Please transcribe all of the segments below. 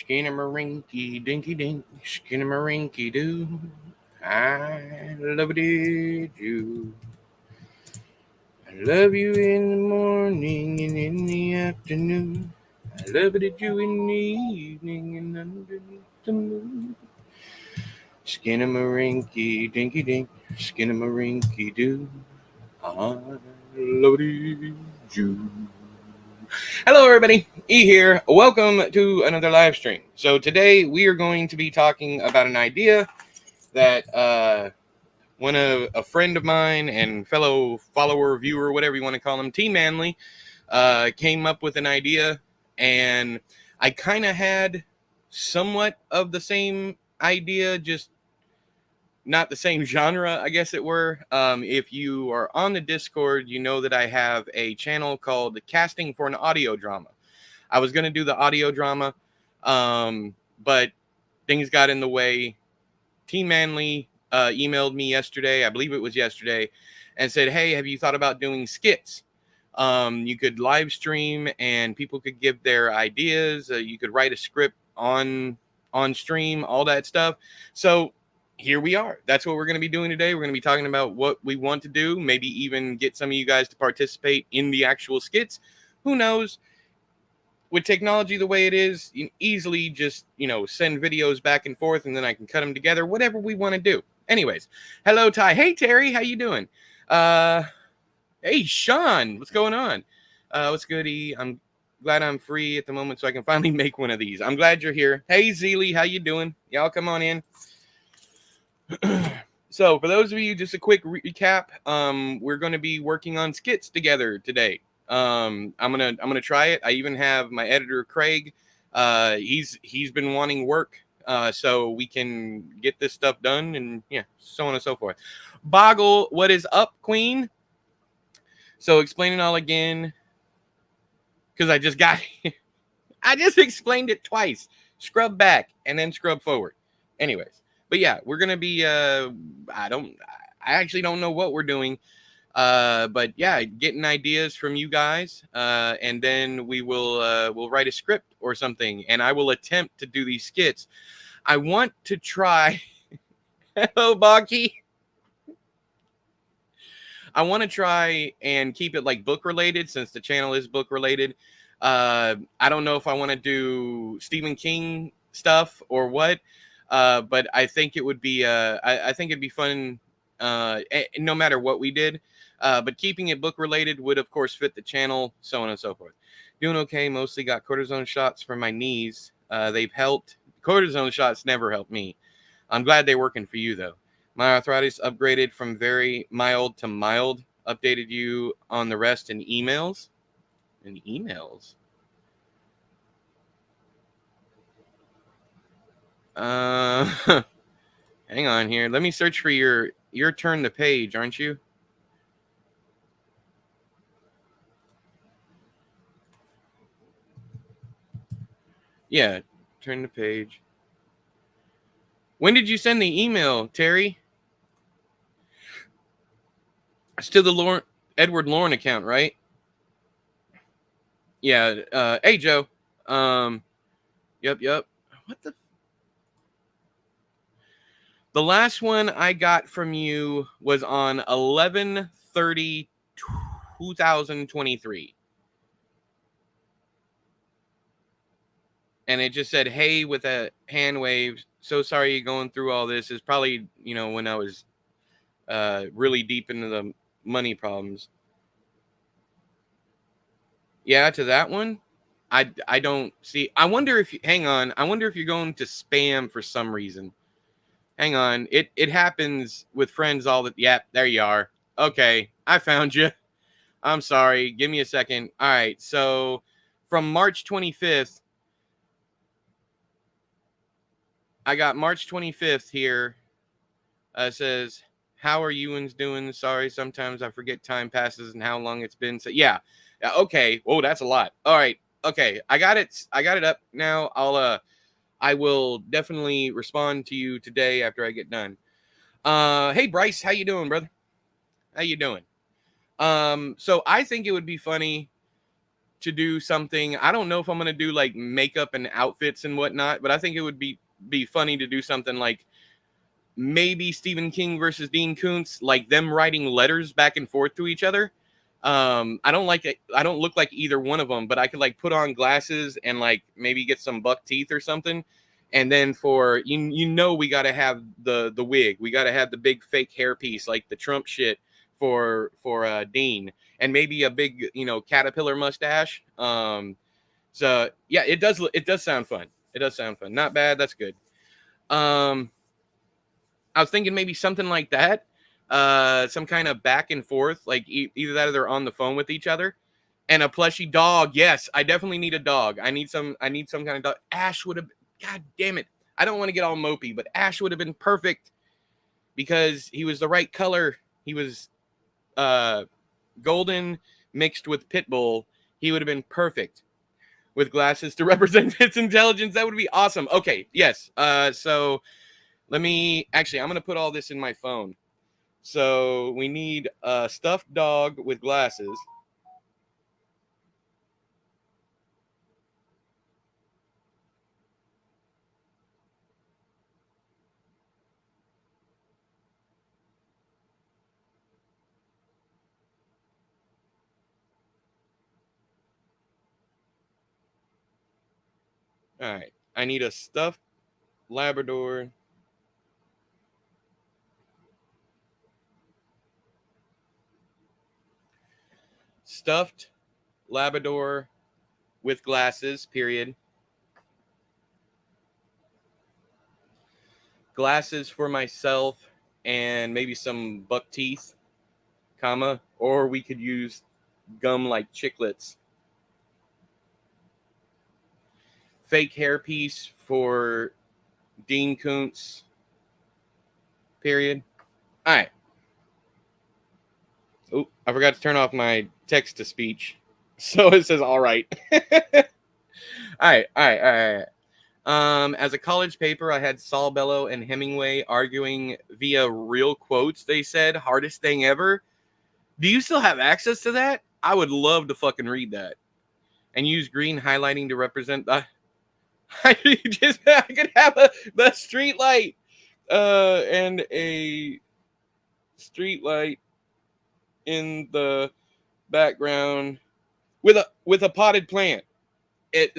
Skinnamarink dinky dink, skinnamarink doo. I love you. I love you in the morning and in the afternoon. I love you in the evening and underneath the moon. Skinnamarink dinky dink, skinnamarink doo. I love you. Hello, everybody. E here. Welcome to another live stream. So today we are going to be talking about an idea that a friend of mine and fellow follower, viewer, whatever you want to call him, tmanley, came up with an idea, and I kind of had somewhat of the same idea, just not the same genre, I guess it were. If you are on the Discord, you know that I have a channel called Casting for an Audio Drama. I was going to do the audio drama, but things got in the way. tmanley emailed me yesterday, I believe it was yesterday, and said, hey, have you thought about doing skits? You could live stream and people could give their ideas. You could write a script on stream, all that stuff. So here we are. That's what we're going to be doing today. We're going to be talking about what we want to do, maybe even get some of you guys to participate in the actual skits. Who knows? With technology the way it is, you can easily just, send videos back and forth, and then I can cut them together, whatever we want to do. Anyways, hello, Ty. Hey, Terry, how you doing? Hey, Sean, what's going on? What's good, E? I'm glad I'm free at the moment so I can finally make one of these. I'm glad you're here. Hey, Zeely, how you doing? Y'all come on in. So, for those of you, just a quick recap. We're going to be working on skits together today. I'm gonna try it. I even have my editor Craig. He's been wanting work, so we can get this stuff done, and yeah, so on and so forth. Boggle, what is up, Queen? So explain it all again, because I just got I just explained it twice. Scrub back and then scrub forward. Anyways, but yeah, we're gonna be I actually don't know what we're doing. But yeah, getting ideas from you guys, and then we'll write a script or something, and I will attempt to do these skits. I want to try. Hello, Baki. I want to try and keep it like book related, since the channel is book related. I don't know if I want to do Stephen King stuff or what, but I think it would be I think it'd be fun, no matter what we did. But keeping it book related would, of course, fit the channel, so on and so forth. Doing okay. Mostly got cortisone shots for my knees. They've helped. Cortisone shots never helped me. I'm glad they're working for you, though. My arthritis upgraded from very mild to mild. Updated you on the rest in emails. In emails? Hang on here. Let me search for your turn the page, aren't you? Yeah, turn the page. When did you send the email, Terry? It's to the Edward Lauren account, right? Yeah. Hey, Joe. Yep. What the? The last one I got from you was on 11/30/2023. And it just said, hey, with a hand wave. So sorry you're going through all this. It's probably, when I was really deep into the money problems. Yeah, to that one. I don't see. I wonder if hang on. I wonder if you're going to spam for some reason. Hang on. It happens with friends all the. Yep, there you are. Okay, I found you. I'm sorry. Give me a second. All right. So from March 25th, I got March 25th here. Says, how are you doing? Sorry, sometimes I forget time passes and how long it's been. So yeah. Okay. Whoa, that's a lot. All right. Okay. I got it up now. I will definitely respond to you today after I get done. Hey Bryce, how you doing, brother? How you doing? So I think it would be funny to do something. I don't know if I'm going to do like makeup and outfits and whatnot, but I think it would be funny to do something like maybe Stephen King versus Dean Koontz, like them writing letters back and forth to each other. I don't like it. I don't look like either one of them, but I could like put on glasses and like maybe get some buck teeth or something. And then for we got to have the wig. We got to have the big fake hairpiece like the Trump shit for Dean, and maybe a big caterpillar mustache. So yeah, it does sound fun. It does sound fun. Not bad. That's good. I was thinking maybe something like that. Some kind of back and forth, like either that or they're on the phone with each other. And a plushy dog. Yes, I definitely need a dog. I need some kind of dog. Ash would have, God damn it. I don't want to get all mopey, but Ash would have been perfect because he was the right color. He was golden mixed with pit bull. He would have been perfect with glasses to represent its intelligence. That would be awesome. Okay, yes. So I'm going to put all this in my phone. So we need a stuffed dog with glasses. All right. I need a stuffed Labrador. Stuffed Labrador with glasses, period. Glasses for myself and maybe some buck teeth, comma, or we could use gum like chiclets. Fake hairpiece for Dean Koontz, period. All right. Oh, I forgot to turn off my text to speech. So it says, all right. All right. As a college paper, I had Saul Bellow and Hemingway arguing via real quotes. They said, hardest thing ever. Do you still have access to that? I would love to fucking read that. And use green highlighting to represent the... I could have the street light and a street light in the background with a potted plant. I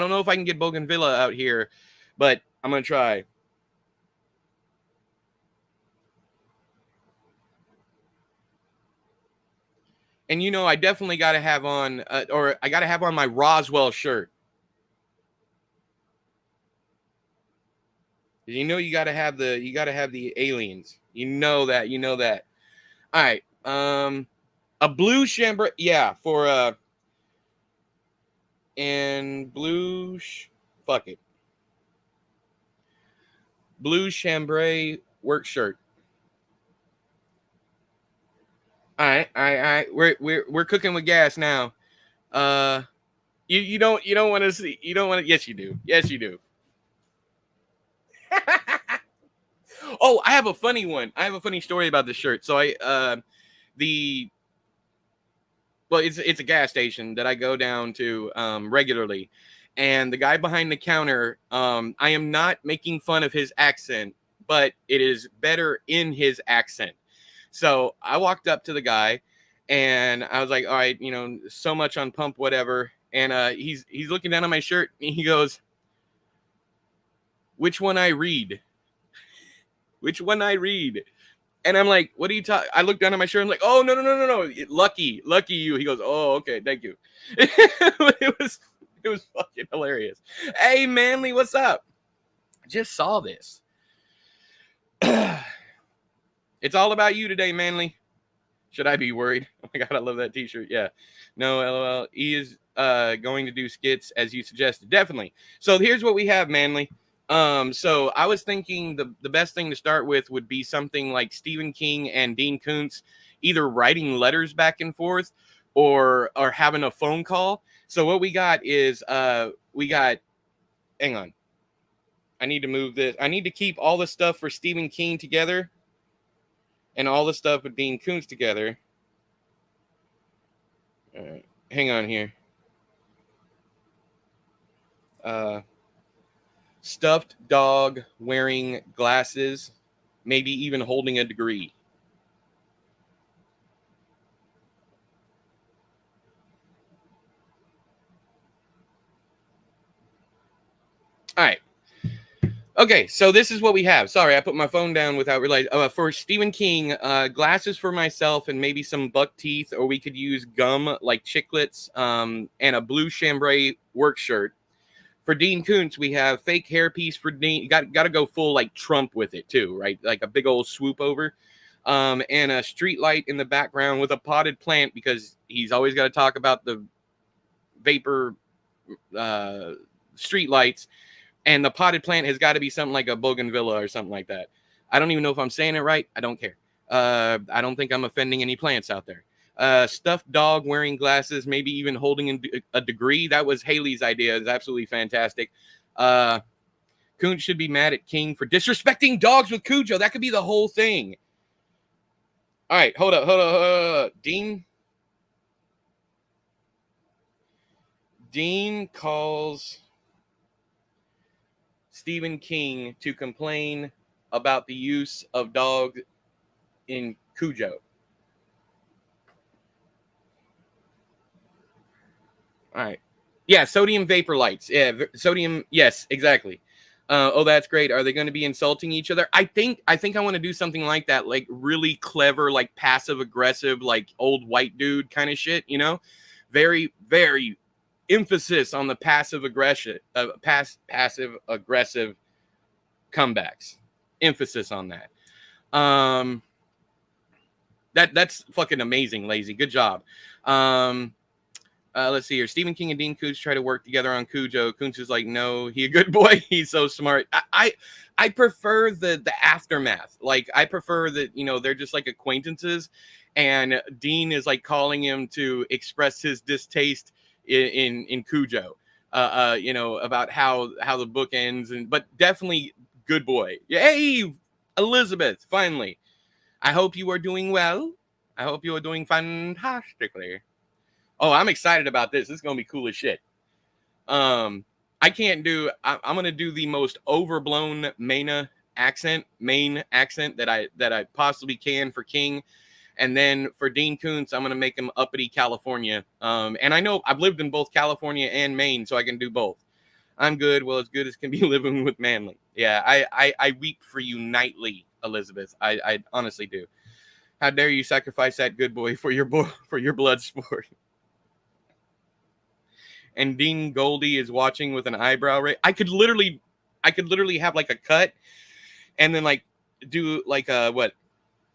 don't know if I can get bougainvillea out here, but I'm gonna try. And I definitely got to have on, or I got to have on my Roswell shirt. You got to have the aliens. You know that. All right. A blue chambray, yeah, for and blue, fuck it. Blue chambray work shirt. All right. We're cooking with gas now. You don't want to see. You don't want to. Yes, you do. Yes, you do. Oh, I have a funny one. I have a funny story about this shirt. So it's a gas station that I go down to regularly, and the guy behind the counter, I am not making fun of his accent, but it is better in his accent. So I walked up to the guy, and I was like, "All right, so much on pump, whatever." And he's looking down on my shirt, and he goes, "Which one I read? Which one I read?" And I'm like, "What are you talking?" I look down at my shirt. I'm like, "Oh, no. Lucky you." He goes, "Oh, okay, thank you." it was fucking hilarious. Hey, Manly, what's up? I just saw this. It's all about you today, Manly. Should I be worried? Oh my god, I love that T-shirt. Yeah. No, LOL. He is going to do skits as you suggested. Definitely. So here's what we have, Manly. So I was thinking the best thing to start with would be something like Stephen King and Dean Koontz either writing letters back and forth or having a phone call. So what we got is hang on. I need to move this. I need to keep all the stuff for Stephen King together and all the stuff with Dean Koontz together. Hang on here. Stuffed dog wearing glasses, maybe even holding a degree. All right. Okay, so this is what we have. Sorry, I put my phone down without realizing. For Stephen King, glasses for myself and maybe some buck teeth, or we could use gum like chiclets, and a blue chambray work shirt. For Dean Koontz, we have fake hairpiece for Dean. Got to go full like Trump with it too, right? Like a big old swoop over, and a street light in the background with a potted plant because he's always got to talk about the vapor street lights. And the potted plant has got to be something like a bougainvillea or something like that. I don't even know if I'm saying it right. I don't care. I don't think I'm offending any plants out there. Stuffed dog wearing glasses, maybe even holding a degree. That was Haley's idea. It's absolutely fantastic. Koontz should be mad at King for disrespecting dogs with Cujo. That could be the whole thing. All right, hold up. Dean calls Stephen King to complain about the use of dogs in Cujo. All right. Yeah, sodium vapor lights. Yeah, sodium. Yes, exactly. Oh, that's great. Are they going to be insulting each other? I think I want to do something like that, like really clever, like passive aggressive, like old white dude kind of shit. You know, very very emphasis on the passive aggression, passive aggressive comebacks. Emphasis on that. That's fucking amazing, Lazy. Good job. Let's see here. Stephen King and Dean Koontz try to work together on Cujo. Koontz is like, no, he a good boy. He's so smart. I prefer the aftermath. Like, I prefer that, you know, they're just like acquaintances, and Dean is like calling him to express his distaste in Cujo. You know, about how the book ends, but definitely good boy. Hey, Elizabeth, finally. I hope you are doing well. I hope you are doing fantastically. Oh, I'm excited about this. This is gonna be cool as shit. I'm gonna do the most overblown Maine accent that I possibly can for King, and then for Dean Koontz, I'm gonna make him uppity California. And I know I've lived in both California and Maine, so I can do both. I'm good. Well, as good as can be living with Manly. Yeah, I weep for you nightly, Elizabeth. I honestly do. How dare you sacrifice that good boy for your blood sport? And Dean Goldie is watching with an eyebrow raise. I could literally have like a cut and then like do like a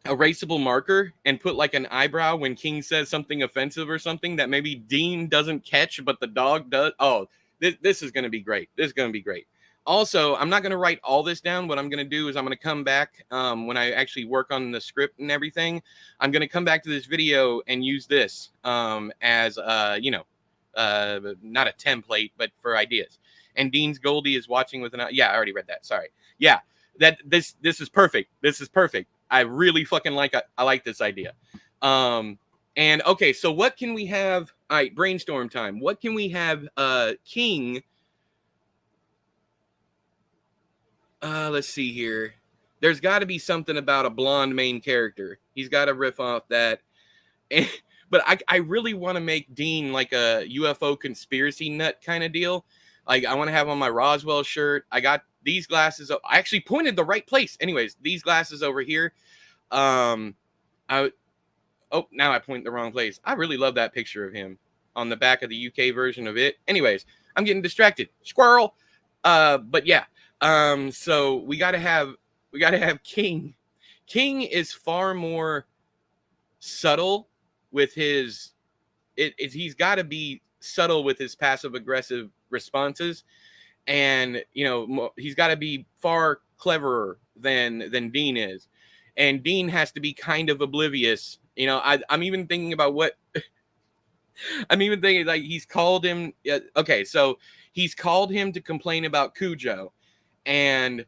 erasable marker and put like an eyebrow when King says something offensive or something that maybe Dean doesn't catch, but the dog does. Oh, this is going to be great. This is going to be great. Also, I'm not going to write all this down. What I'm going to do is I'm going to come back when I actually work on the script and everything. I'm going to come back to this video and use this as, you know, not a template, but for ideas. And Dean's Goldie is watching with an, yeah, I already read that. Sorry. Yeah, this is perfect. This is perfect. I really fucking I like this idea. And okay, so what can we have? All right, brainstorm time. What can we have King? Let's see here. There's got to be something about a blonde main character. He's got to riff off that. And, but I really want to make Dean like a UFO conspiracy nut kind of deal. Like, I want to have on my Roswell shirt. I got these glasses. I actually pointed the right place. Anyways, these glasses over here. Now I point the wrong place. I really love that picture of him on the back of the UK version of it. Anyways, I'm getting distracted. Squirrel. But yeah. So we gotta have King. King is far more subtle with his. He's got to be subtle with his passive aggressive responses, and you know he's got to be far cleverer than Dean is, and Dean has to be kind of oblivious. You know, I'm even thinking about what. I'm even thinking like he's called him. Okay, so he's called him to complain about Cujo. And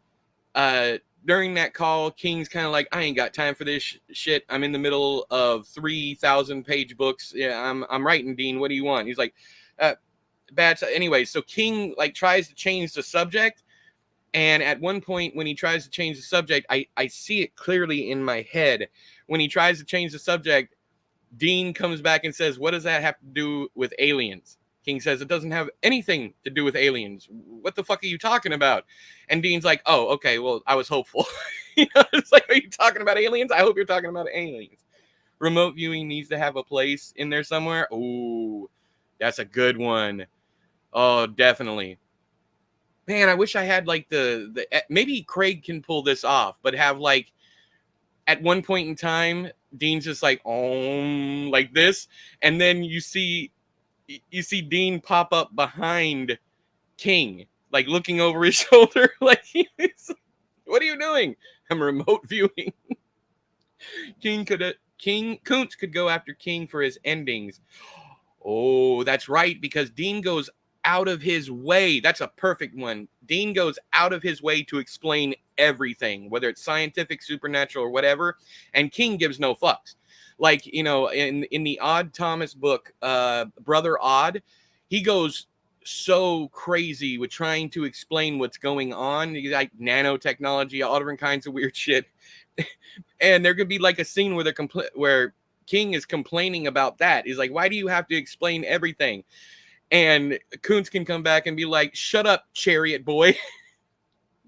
during that call, King's kind of like, I ain't got time for this shit. I'm in the middle of 3,000 page books. Yeah, I'm writing, Dean. What do you want? He's like, bad. Anyway, so King like tries to change the subject, and at one point when he tries to change the subject, I see it clearly in my head. When he tries to change the subject, Dean comes back and says, "What does that have to do with aliens?" King says, "It doesn't have anything to do with aliens. What the fuck are you talking about?" And Dean's like, "Oh, okay, well, I was hopeful." It's like, are you talking about aliens? I hope you're talking about aliens. Remote viewing needs to have a place in there somewhere. Ooh, that's a good one. Oh, definitely. Man, I wish I had like the maybe Craig can pull this off, but have like at one point in time, Dean's just like like this, and then you see Dean pop up behind King, like looking over his shoulder, like what are you doing? I'm remote viewing. Kuntz could go after King for his endings. Oh, that's right, because Dean goes out of his way. That's a perfect one. Dean goes out of his way to explain everything, whether it's scientific, supernatural, or whatever, and King gives no fucks. Like, in the Odd Thomas book, Brother Odd, he goes so crazy with trying to explain what's going on, like nanotechnology, all different kinds of weird shit. And there could be like a scene where where King is complaining about that. He's like, "Why do you have to explain everything?" And Kuntz can come back and be like, "Shut up, chariot boy."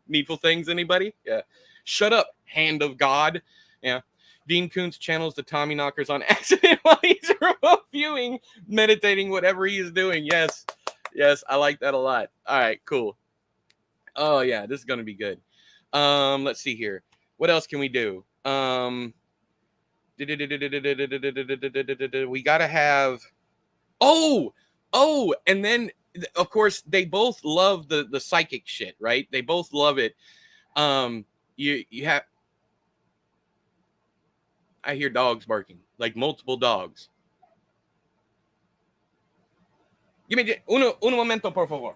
Needful Things, anybody? Yeah. "Shut up, hand of God." Yeah. Dean Kuntz channels the Tommy knockers on accident while he's remote viewing, meditating, whatever he is doing. Yes. Yes, I like that a lot. All right, cool. Oh, yeah, this is going to be good. Let's see here. What else can we do? We gotta have and then of course they both love the psychic shit, right? They both love it. You have I hear dogs barking, like multiple dogs. Give me un momento, por favor.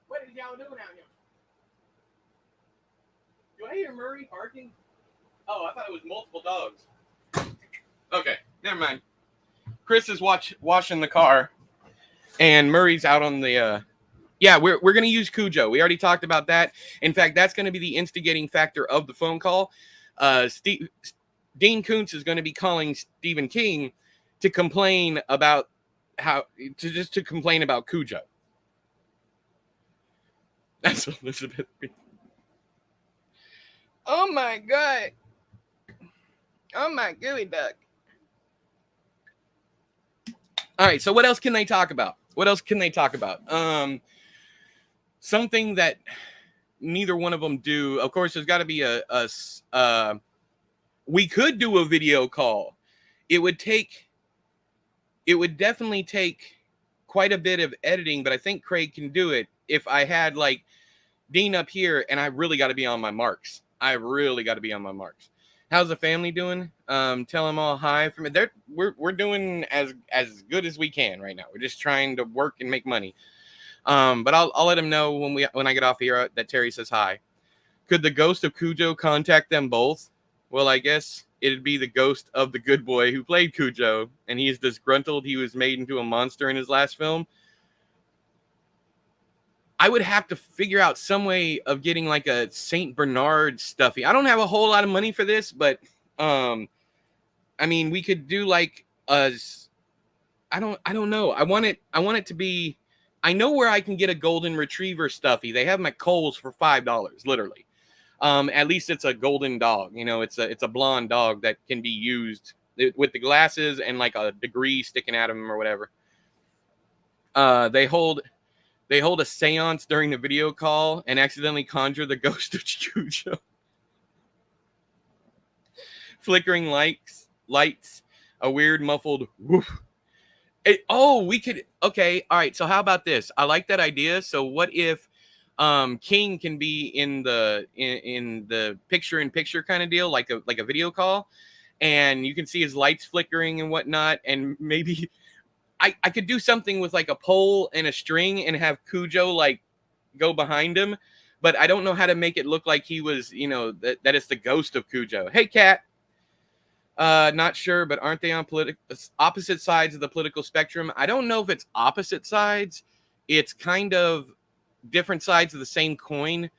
What did y'all doing out here? Do I hear Murray barking? Oh, I thought it was multiple dogs. Okay, never mind. Chris is washing the car, and Murray's out on the. Yeah, we're going to use Cujo. We already talked about that. In fact, that's going to be the instigating factor of the phone call. Dean Kuntz is going to be calling Stephen King to complain about to complain about Cujo. That's Elizabeth. Oh my god. Oh my gooey duck. All right, so what else can they talk about? Something that neither one of them do. Of course, there's got to be we could do a video call. It would definitely take quite a bit of editing, but I think Craig can do it if I had like Dean up here, and I really got to be on my marks. How's the family doing? Tell them all hi from it. We're doing as good as we can right now. We're just trying to work and make money. But I'll let them know when I get off here that Terry says hi. Could the ghost of Cujo contact them both? Well, I guess it'd be the ghost of the good boy who played Cujo, and he's disgruntled he was made into a monster in his last film. I would have to figure out some way of getting like a Saint Bernard stuffy. I don't have a whole lot of money for this, but I mean, we could do like I don't know. I want it to be. I know where I can get a golden retriever stuffy. They have them at Kohl's for $5, literally. At least it's a golden dog. It's a blonde dog that can be used with the glasses and like a degree sticking out of them or whatever. They hold a seance during the video call and accidentally conjure the ghost of Cujo. Flickering lights, a weird muffled woof. We could. Okay, all right. So how about this? I like that idea. So what if King can be in the picture-in-picture kind of deal, like a video call, and you can see his lights flickering and whatnot, and maybe I could do something with like a pole and a string and have Cujo like go behind him, but I don't know how to make it look like he was, that it's the ghost of Cujo. Hey, cat. Not sure, but aren't they on opposite sides of the political spectrum? I don't know if it's opposite sides. It's kind of different sides of the same coin,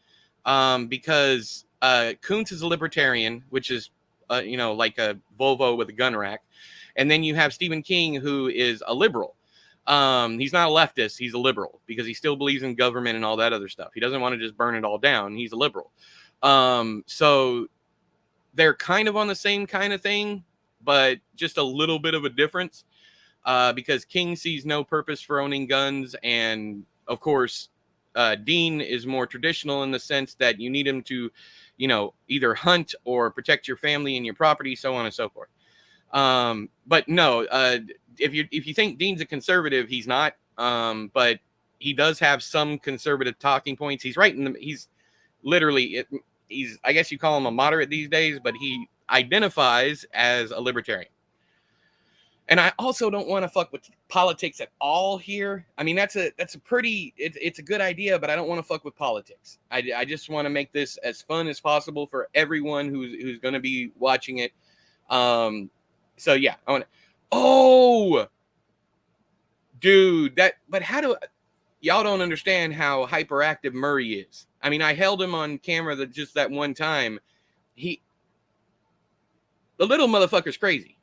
because Kuntz is a libertarian, which is, like a Volvo with a gun rack. And then you have Stephen King, who is a liberal. He's not a leftist. He's a liberal because he still believes in government and all that other stuff. He doesn't want to just burn it all down. He's a liberal. So they're kind of on the same kind of thing, but just a little bit of a difference, because King sees no purpose for owning guns. And of course, Dean is more traditional in the sense that you need him to, either hunt or protect your family and your property, so on and so forth. But no, if you think Dean's a conservative, he's not. But he does have some conservative talking points. He's right he's literally, I guess you call him a moderate these days, but he identifies as a libertarian. And I also don't want to fuck with politics at all here. I mean, that's a pretty, it's a good idea, but I don't want to fuck with politics. I just want to make this as fun as possible for everyone who's going to be watching it. So yeah, I want to, oh, dude, but y'all don't understand how hyperactive Murray is. I mean, I held him on camera just that one time. The little motherfucker's crazy.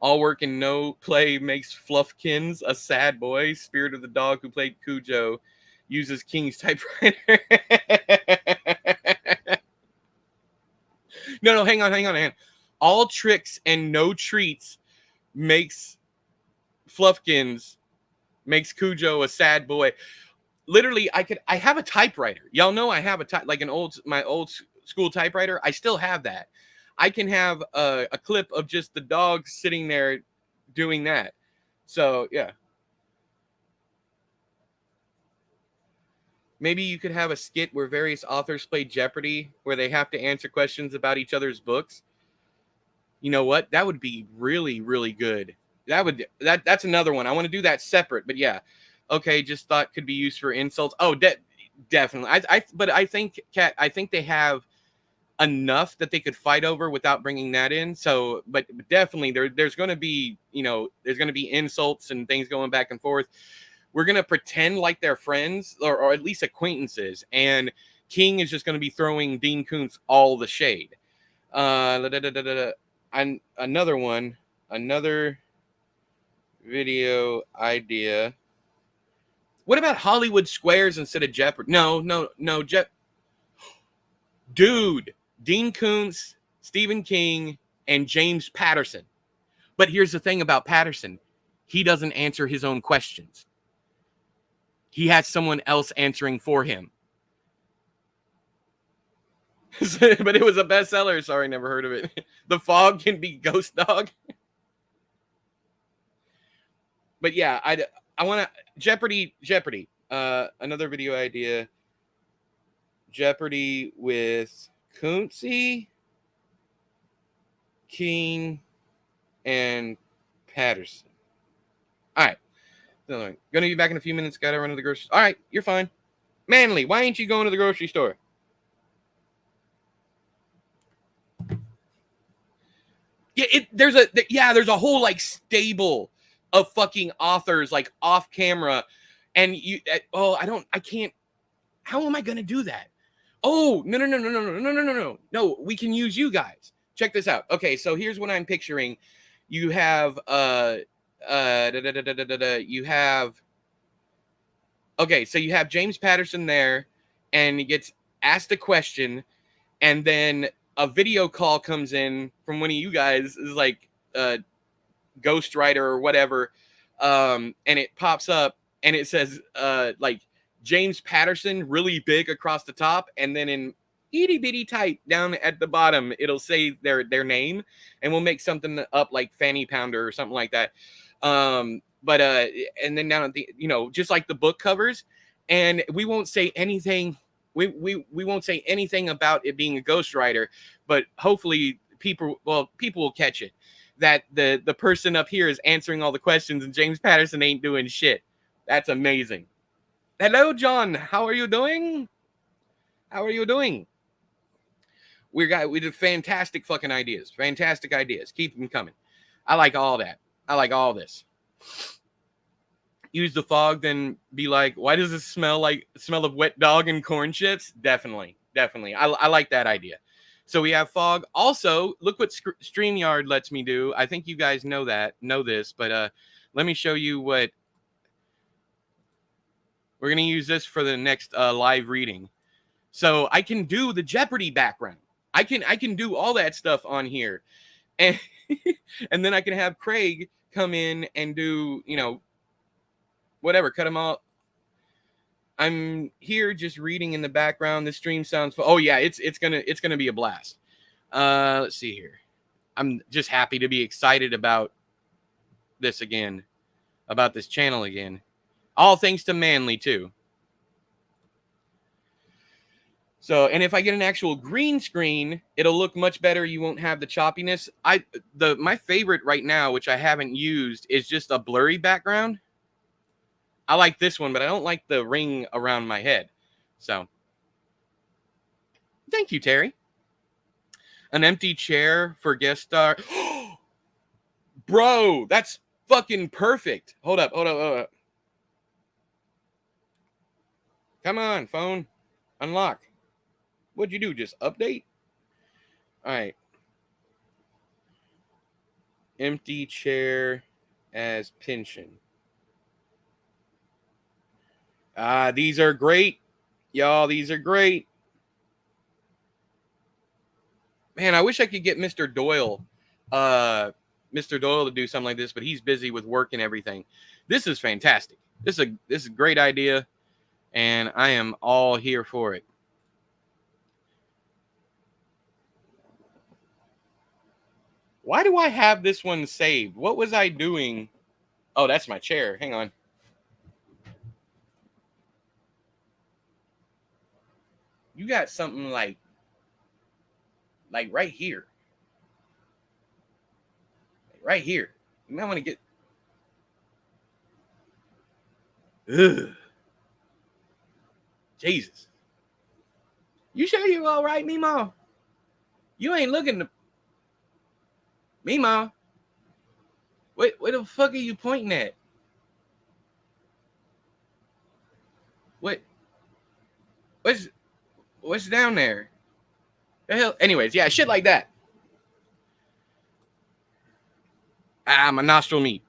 All work and no play makes Fluffkins a sad boy. Spirit of the dog who played Cujo uses King's typewriter. No, hang on. All tricks and no treats makes Fluffkins, makes Cujo a sad boy. Literally, I have a typewriter. Y'all know I have my old school typewriter. I still have that. I can have a clip of just the dog sitting there doing that. So yeah. Maybe you could have a skit where various authors play Jeopardy, where they have to answer questions about each other's books. You know what? That would be really, really good. That's another one. I want to do that separate, but yeah. Okay, just thought could be used for insults. Oh, definitely. But I think, Kat, I think they have enough that they could fight over without bringing that in. So, but definitely there's going to be, there's going to be insults and things going back and forth. We're going to pretend like they're friends or at least acquaintances. And King is just going to be throwing Dean Koontz all the shade. And another video idea. What about Hollywood Squares instead of Jeopardy? No, dude, Dean Koontz, Stephen King, and James Patterson. But here's the thing about Patterson. He doesn't answer his own questions. He has someone else answering for him. But it was a bestseller. Sorry, never heard of it. The Fog Can Be Ghost Dog. But yeah, I want to Jeopardy. Another video idea. Jeopardy with Kunze, King, and Patterson. All right. Gonna be back in a few minutes. Gotta run to the grocery store. All right, you're fine. Manly, why ain't you going to the grocery store? Yeah, there's a whole like stable of fucking authors like off camera, and I can't. How am I gonna do that? Oh, no, we can use you guys. Check this out. Okay, so here's what I'm picturing. You have okay, so you have James Patterson there, and he gets asked a question, and then a video call comes in from one of you guys, is like ghostwriter or whatever, and it pops up and it says like James Patterson really big across the top, and then in itty bitty type down at the bottom it'll say their name, and we'll make something up like Fanny Pounder or something like that. But and then down at the, just like the book covers, and we won't say anything. We won't say anything about it being a ghostwriter, but hopefully people will catch it, that the person up here is answering all the questions and James Patterson ain't doing shit. That's amazing. Hello, John. How are you doing? We did fantastic fucking ideas. Fantastic ideas. Keep them coming. I like all that. I like all this. Use the fog, then be like, why does this smell of wet dog and corn chips? Definitely. I like that idea. So we have fog. Also, look what StreamYard lets me do. I think you guys know this, but let me show you what we're gonna use this for the next live reading. So I can do the Jeopardy background. I can do all that stuff on here, and and then I can have Craig come in and do, you know, whatever, cut them all. I'm here just reading in the background. The stream sounds oh yeah, it's gonna be a blast. Let's see here. I'm just happy to be excited about this again, about this channel again. All thanks to Manly too. So, and if I get an actual green screen, it'll look much better. You won't have the choppiness. My favorite right now, which I haven't used, is just a blurry background. I like this one, but I don't like the ring around my head. So, thank you, Terry. An empty chair for guest star. Bro, that's fucking perfect. Hold up. Come on, phone. Unlock. What'd you do? Just update? All right. Empty chair as pension. These are great. Y'all, these are great. Man, I wish I could get Mr. Doyle to do something like this, but he's busy with work and everything. This is fantastic. This is a great idea, and I am all here for it. Why do I have this one saved? What was I doing? Oh, that's my chair. Hang on. You got something like right here. Right here. You might want to get... Ugh. Jesus. You sure you all right, Meemaw? You ain't looking to... Meemaw? Wait, where the fuck are you pointing at? What's down there? The hell? Anyways, yeah, shit like that. My nostril meat.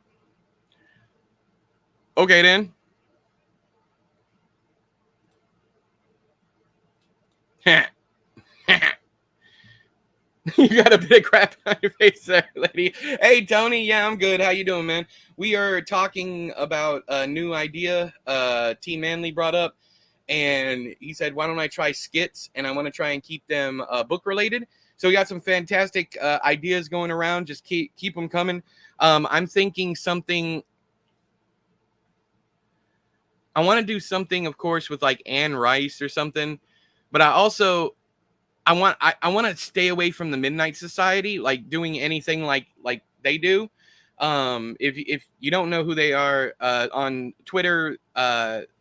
Okay, then. You got a bit of crap on your face there, lady. Hey, Tony. Yeah, I'm good. How you doing, man? We are talking about a new idea tmanley brought up, and he said, why don't I try skits? And I want to try and keep them book related. So we got some fantastic ideas going around. Just keep them coming. I'm thinking something. I want to do something, of course, with like Anne Rice or something, but I want to stay away from the Midnight Society, like doing anything like they do. If you don't know who they are, on Twitter,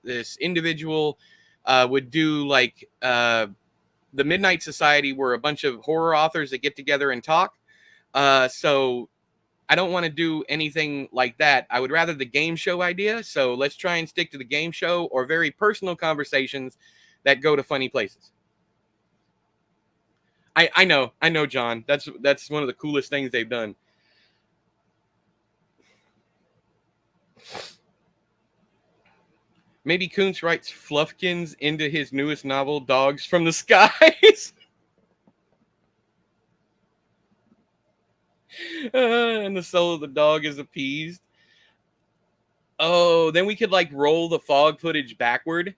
this individual would do like the Midnight Society were a bunch of horror authors that get together and talk. So I don't want to do anything like that. I would rather the game show idea. So let's try and stick to the game show or very personal conversations that go to funny places. I know, John. That's one of the coolest things they've done. Maybe Kuntz writes Fluffkins into his newest novel, Dogs from the Skies. And the soul of the dog is appeased. Oh, then we could like roll the fog footage backward.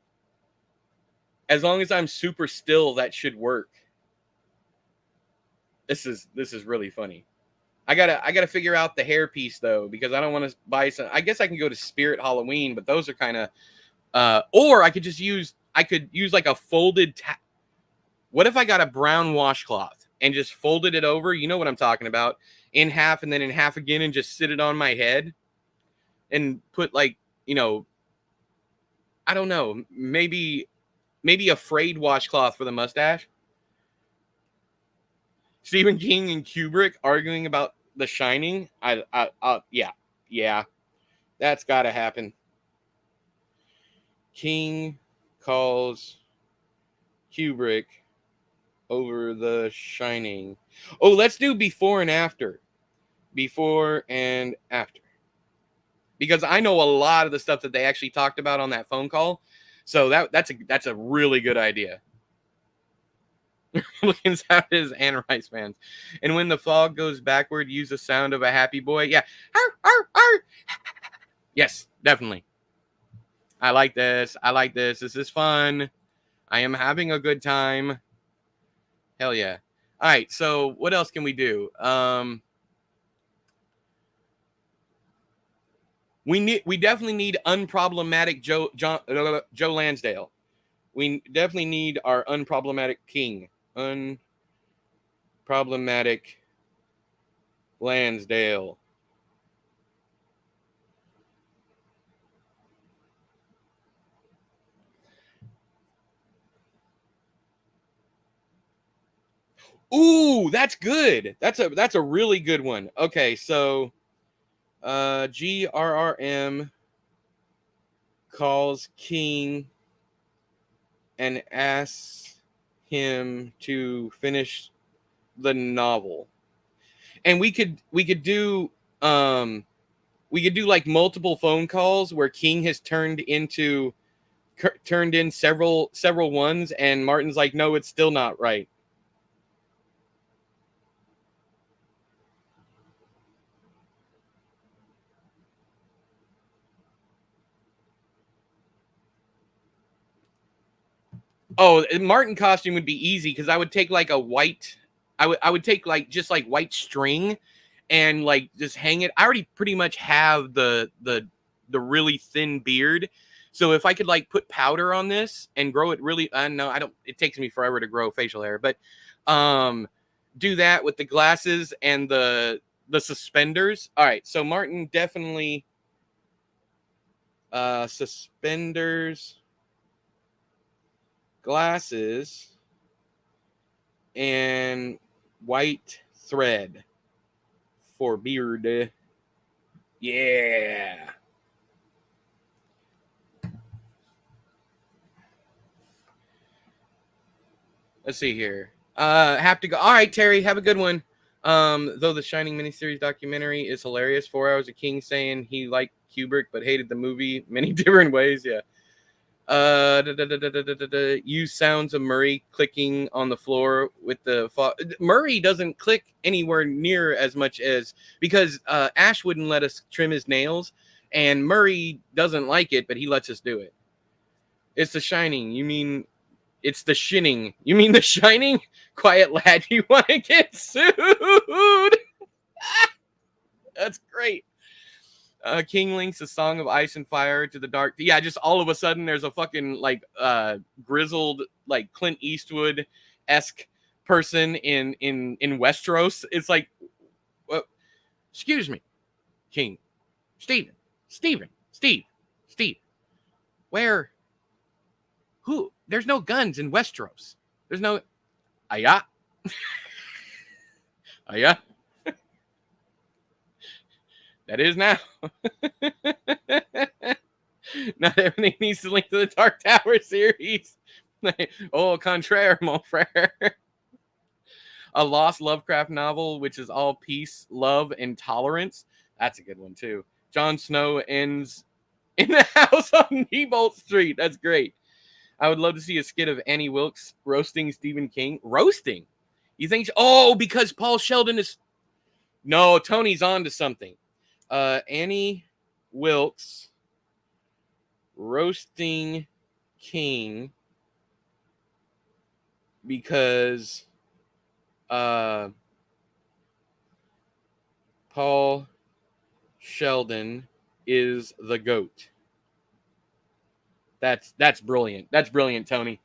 As long as I'm super still, that should work. This is really funny. I gotta figure out the hairpiece though, because I don't want to buy some. I guess I can go to Spirit Halloween, but those are kind of. Or I could use like a folded. What if I got a brown washcloth and just folded it over? You know what I'm talking about? In half and then in half again, and just sit it on my head, and put like, you know, I don't know, maybe a frayed washcloth for the mustache. Stephen King and Kubrick arguing about The Shining. Yeah, that's got to happen. King calls Kubrick over The Shining. Oh, let's do before and after. Before and after. Because I know a lot of the stuff that they actually talked about on that phone call. So that's a really good idea. Looking out his Anne Rice fans. And when the fog goes backward, use the sound of a happy boy. Yeah. Arr, arr, arr. Yes, definitely. I like this. I like this. This is fun. I am having a good time. Hell yeah. All right, so what else can we do? We definitely need unproblematic Joe Lansdale. We definitely need our unproblematic king. Unproblematic Lansdale. Ooh, that's good. That's a really good one. Okay, so GRRM calls King and asks him to finish the novel. And we could do like multiple phone calls where King has turned in several ones and Martin's like, no, it's still not right. Oh, Martin costume would be easy because I would take like a white, I would take like just like white string and like just hang it. I already pretty much have the really thin beard. So if I could like put powder on this and grow it really, no, I don't, it takes me forever to grow facial hair, but do that with the glasses and the suspenders. All right. So Martin definitely suspenders, glasses, and white thread for beard. Yeah. Let's see here. Have to go. All right, Terry, have a good one. Though the Shining miniseries documentary is hilarious, 4 hours of King saying he liked Kubrick but hated the movie many different ways. Yeah. Use sounds of Murray clicking on the floor with the Murray doesn't click anywhere near as much as because Ash wouldn't let us trim his nails, and Murray doesn't like it, but he lets us do it. It's The Shining. You mean it's The Shinning? You mean The Shining? Quiet lad, you want to get sued? That's great. King links a Song of Ice and Fire to the Dark. Yeah, just all of a sudden there's a fucking like grizzled like Clint Eastwood-esque person in Westeros. It's like, excuse me, King, Steve, where? Who? There's no guns in Westeros. There's no. Aya. Aya. That is now. Not everything needs to link to the Dark Tower series. Au contraire, mon frère. A lost Lovecraft novel, which is all peace, love, and tolerance. That's a good one, too. Jon Snow ends in the house on Nebolt Street. That's great. I would love to see a skit of Annie Wilkes roasting Stephen King. Roasting? You think? Oh, because Paul Sheldon is... No, Tony's on to something. Annie Wilkes roasting King because Paul Sheldon is the GOAT. That's brilliant. That's brilliant, Tony.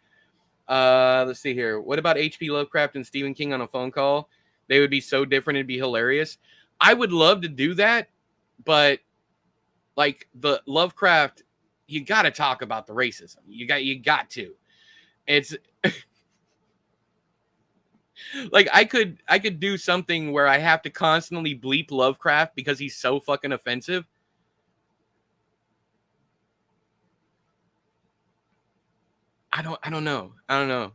Let's see here. What about H.P. Lovecraft and Stephen King on a phone call? They would be so different. It'd be hilarious. I would love to do that, but like the Lovecraft, you got to talk about the racism. You got to. It's Like I could do something where I have to constantly bleep Lovecraft because he's so fucking offensive. I don't know. I don't know.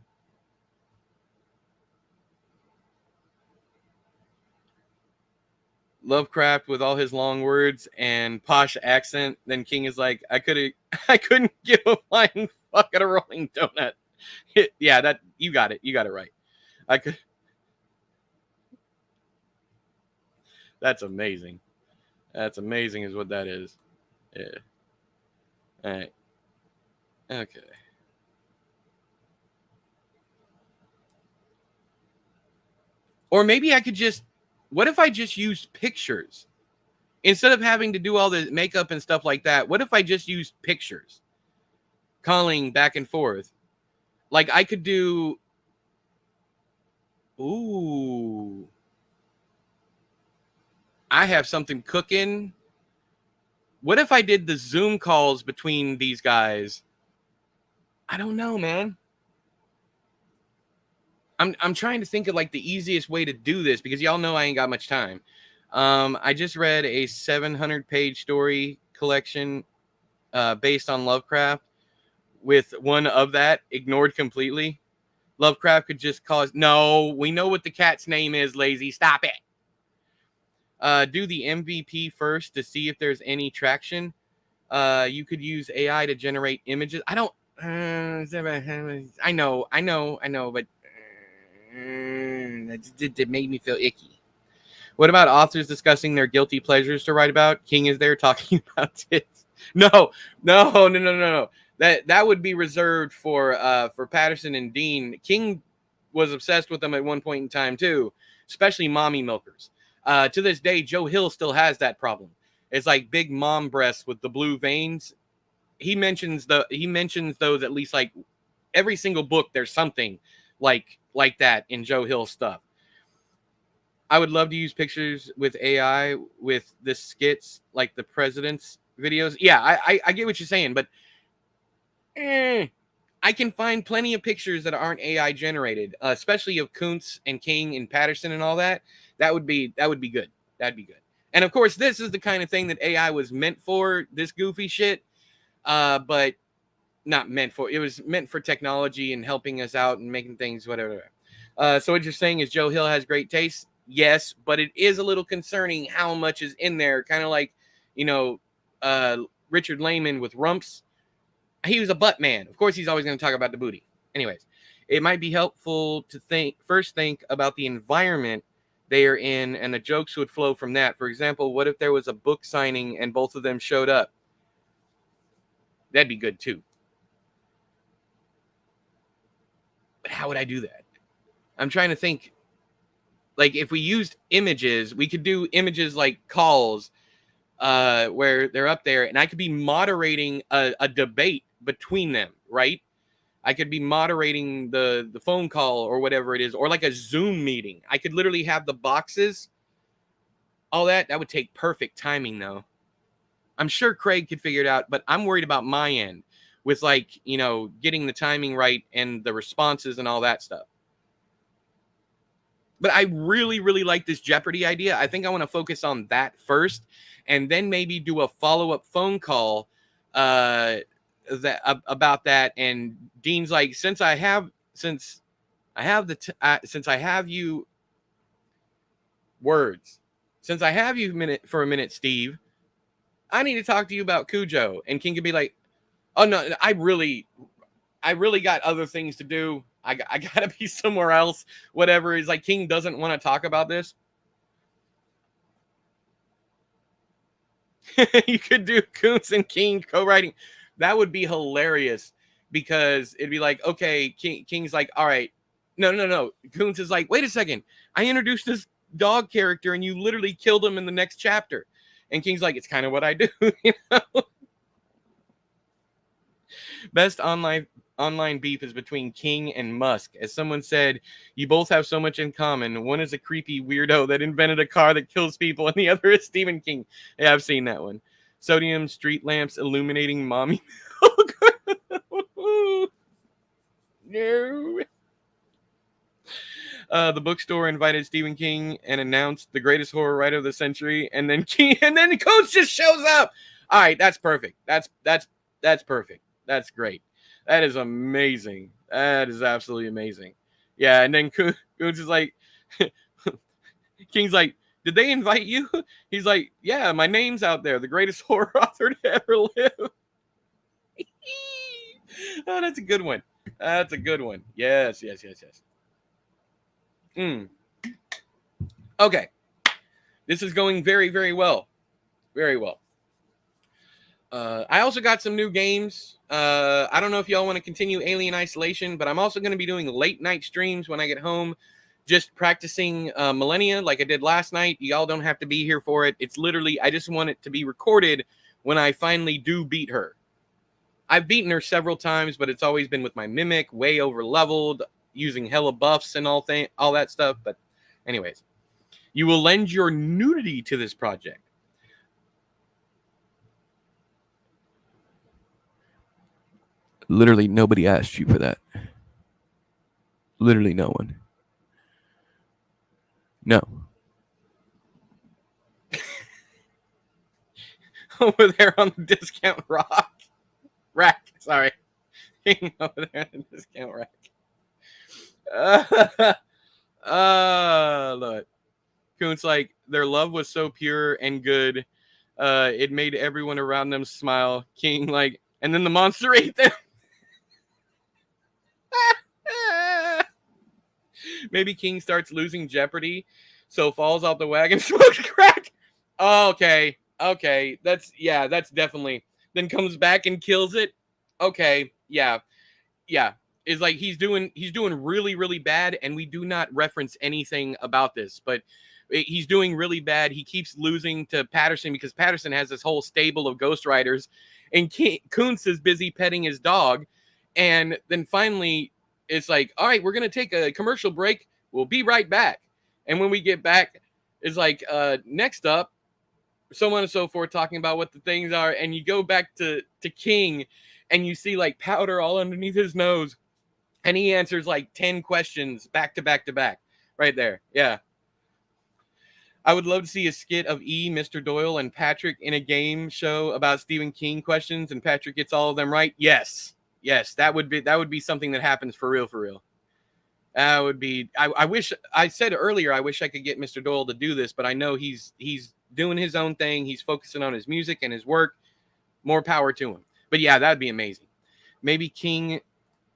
Lovecraft with all his long words and posh accent. Then King is like, I couldn't give a flying fuck at a rolling donut. Yeah, that you got it. You got it right. I could. That's amazing. That's amazing, is what that is. Yeah. All right. Okay. Or maybe I could just. What if I just used pictures instead of having to do all the makeup and stuff like that? What if I just used pictures, calling back and forth? Like I could do. Ooh. I have something cooking. What if I did the Zoom calls between these guys? I don't know, man. I'm trying to think of like the easiest way to do this because y'all know I ain't got much time. I just read a 700-page story collection based on Lovecraft with one of that ignored completely. Lovecraft could just cause. No, we know what the cat's name is, lazy. Stop it. Do the MVP first to see if there's any traction. You could use AI to generate images. I don't. I know, but it made me feel icky. What about authors discussing their guilty pleasures to write about? King is there talking about it. No. That would be reserved for Patterson and Dean. King was obsessed with them at one point in time too, especially mommy milkers. To this day, Joe Hill still has that problem. It's like big mom breasts with the blue veins. He mentions those at least like every single book. There's something like that in Joe Hill stuff. I would love to use pictures with AI with the skits like the president's videos. Yeah, I get what you're saying, but I can find plenty of pictures that aren't AI generated, especially of Kuntz and King and Patterson and all that. That would be good. That'd be good. And of course, this is the kind of thing that AI was meant for. This goofy shit, but not meant for. It was meant for technology and helping us out and making things whatever. So what you're saying is Joe Hill has great taste. Yes, but it is a little concerning how much is in there. Kind of like, you know, Richard Lehman with Rumps. He was a butt man. Of course, he's always going to talk about the booty. Anyways, it might be helpful to think about the environment they are in, and the jokes would flow from that. For example, what if there was a book signing and both of them showed up? That'd be good too. But how would I do that? I'm trying to think. Like if we used images, we could do images like calls where they're up there, and I could be moderating a debate between them, right? I could be moderating the phone call or whatever it is, or like a Zoom meeting. I could literally have the boxes, all that. That would take perfect timing, though. I'm sure Craig could figure it out, but I'm worried about my end with like, you know, getting the timing right and the responses and all that stuff. But I really, really like this Jeopardy idea. I think I want to focus on that first, and then maybe do a follow-up phone call about that. And Dean's like, since I have you words, since I have you for a minute, Steve, I need to talk to you about Cujo. And King could be like, oh no, I really got other things to do. I gotta be somewhere else. Whatever. He's like, King doesn't want to talk about this. You could do Kuntz and King co-writing. That would be hilarious because it'd be like, okay, King's like, all right, no. Kuntz is like, wait a second. I introduced this dog character and you literally killed him in the next chapter. And King's like, it's kind of what I do. You know? Best online beef is between King and Musk. As someone said, you both have so much in common. One is a creepy weirdo that invented a car that kills people, and the other is Stephen King. Yeah, I've seen that one. Sodium street lamps illuminating mommy milk. No. The bookstore invited Stephen King and announced the greatest horror writer of the century, and then Coach just shows up. All right, that's perfect. That's perfect. That's great. That is amazing. That is absolutely amazing. Yeah, and then Coach is like, King's like, did they invite you? He's like, yeah, my name's out there, the greatest horror author to ever live. Oh, that's a good one. That's a good one. Yes. Okay. This is going very, very well. Very well. I also got some new games. I don't know if y'all want to continue Alien Isolation, but I'm also going to be doing late night streams when I get home, just practicing Millennia like I did last night. Y'all don't have to be here for it. It's literally, I just want it to be recorded when I finally do beat her. I've beaten her several times, but it's always been with my Mimic, way over leveled, using hella buffs and all that stuff. But anyways, you will lend your nudity to this project. Literally nobody asked you for that. Literally no one. No. Over there on the discount rack. Sorry. Over there on the discount rack. Look. Coon's like, their love was so pure and good. It made everyone around them smile. King like, and then the monster ate them. Maybe King starts losing Jeopardy, so falls off the wagon, smokes crack. Oh, okay. That's definitely. Then comes back and kills it. Okay, yeah. It's like he's doing really, really bad, and we do not reference anything about this, but he's doing really bad. He keeps losing to Patterson because Patterson has this whole stable of ghostwriters, and Kuntz is busy petting his dog, and then finally it's like, all right, we're gonna take a commercial break. We'll be right back. And when we get back, it's like, next up, so on and so forth, talking about what the things are, and you go back to King, and you see like powder all underneath his nose, and he answers like 10 questions back to back to back, right there. Yeah. I would love to see a skit of Mr. Doyle, and Patrick in a game show about Stephen King questions, and Patrick gets all of them right. Yes, that would be something that happens for real. That would be. I wish I said earlier. I wish I could get Mr. Doyle to do this, but I know he's doing his own thing. He's focusing on his music and his work. More power to him. But yeah, that'd be amazing. Maybe King.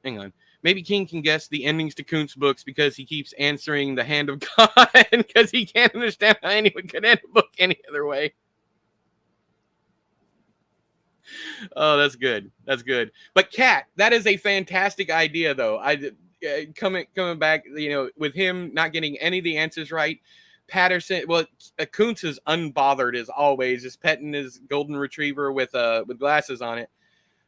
Hang on. Maybe King can guess the endings to Kuntz books because he keeps answering the hand of God because he can't understand how anyone could end a book any other way. Oh, that's good. But Kat, that is a fantastic idea, though. Coming back, with him not getting any of the answers right. Patterson, well, Kuntz is unbothered as always, just petting his golden retriever with glasses on it,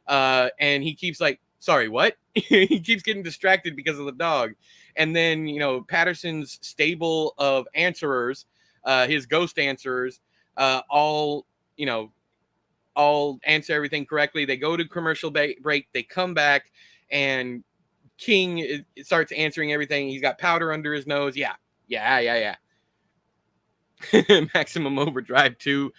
and he keeps like, sorry, what? He keeps getting distracted because of the dog. And then, Patterson's stable of answerers, his ghost answerers, all answer everything correctly. They go to commercial break. They come back, and King starts answering everything. He's got powder under his nose. Yeah. Maximum Overdrive 2,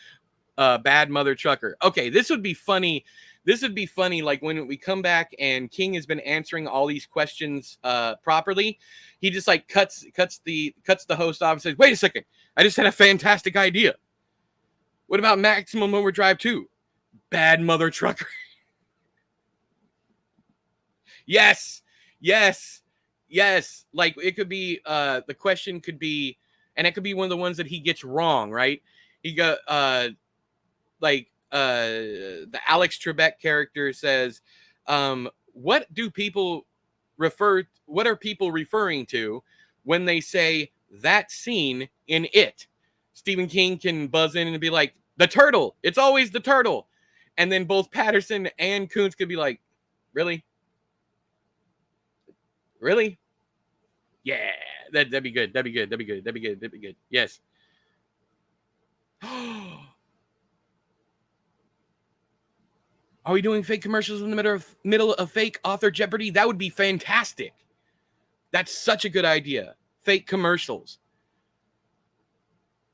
Bad Mother Trucker. Okay, this would be funny. Like when we come back and King has been answering all these questions properly, he just like cuts the host off and says, "Wait a second, I just had a fantastic idea. What about Maximum Overdrive 2, Bad Mother Trucker?" Yes. Like it could be the question could be, and it could be one of the ones that he gets wrong, right? He got the Alex Trebek character says, what are people referring to when they say that scene in It? Stephen King can buzz in and be like, the turtle. It's always the turtle. And then both Patterson and Kuntz could be like, really? Yeah, that'd be good. Yes. Are we doing fake commercials in the middle of fake author Jeopardy? That would be fantastic. That's such a good idea. fake commercials.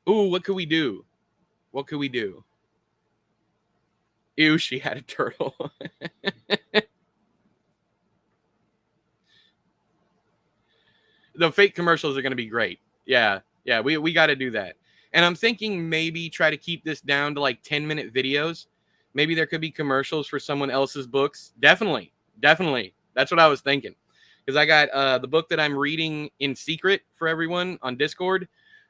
Ooh, what could we do? What could we do? Ew, she had a turtle. The fake commercials are going to be great. Yeah, we got to do that. And I'm thinking maybe try to keep this down to like 10-minute videos. Maybe there could be commercials for someone else's books. Definitely. That's what I was thinking. Because I got the book that I'm reading in secret for everyone on Discord.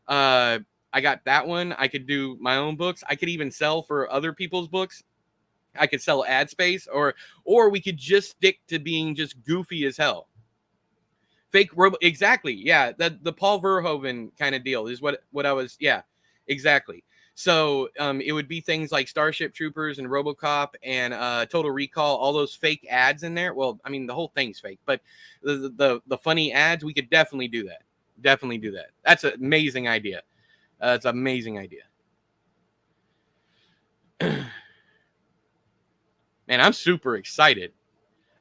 I got that one. I could do my own books. I could even sell for other people's books. I could sell ad space, or we could just stick to being just goofy as hell. Fake robot, exactly. Yeah, the Paul Verhoeven kind of deal is what I was. Yeah, exactly. So it would be things like Starship Troopers and RoboCop and Total Recall, all those fake ads in there. Well, I mean the whole thing's fake, but the funny ads, we could definitely do that. Definitely do that. That's an amazing idea. It's an amazing idea. Man, I'm super excited.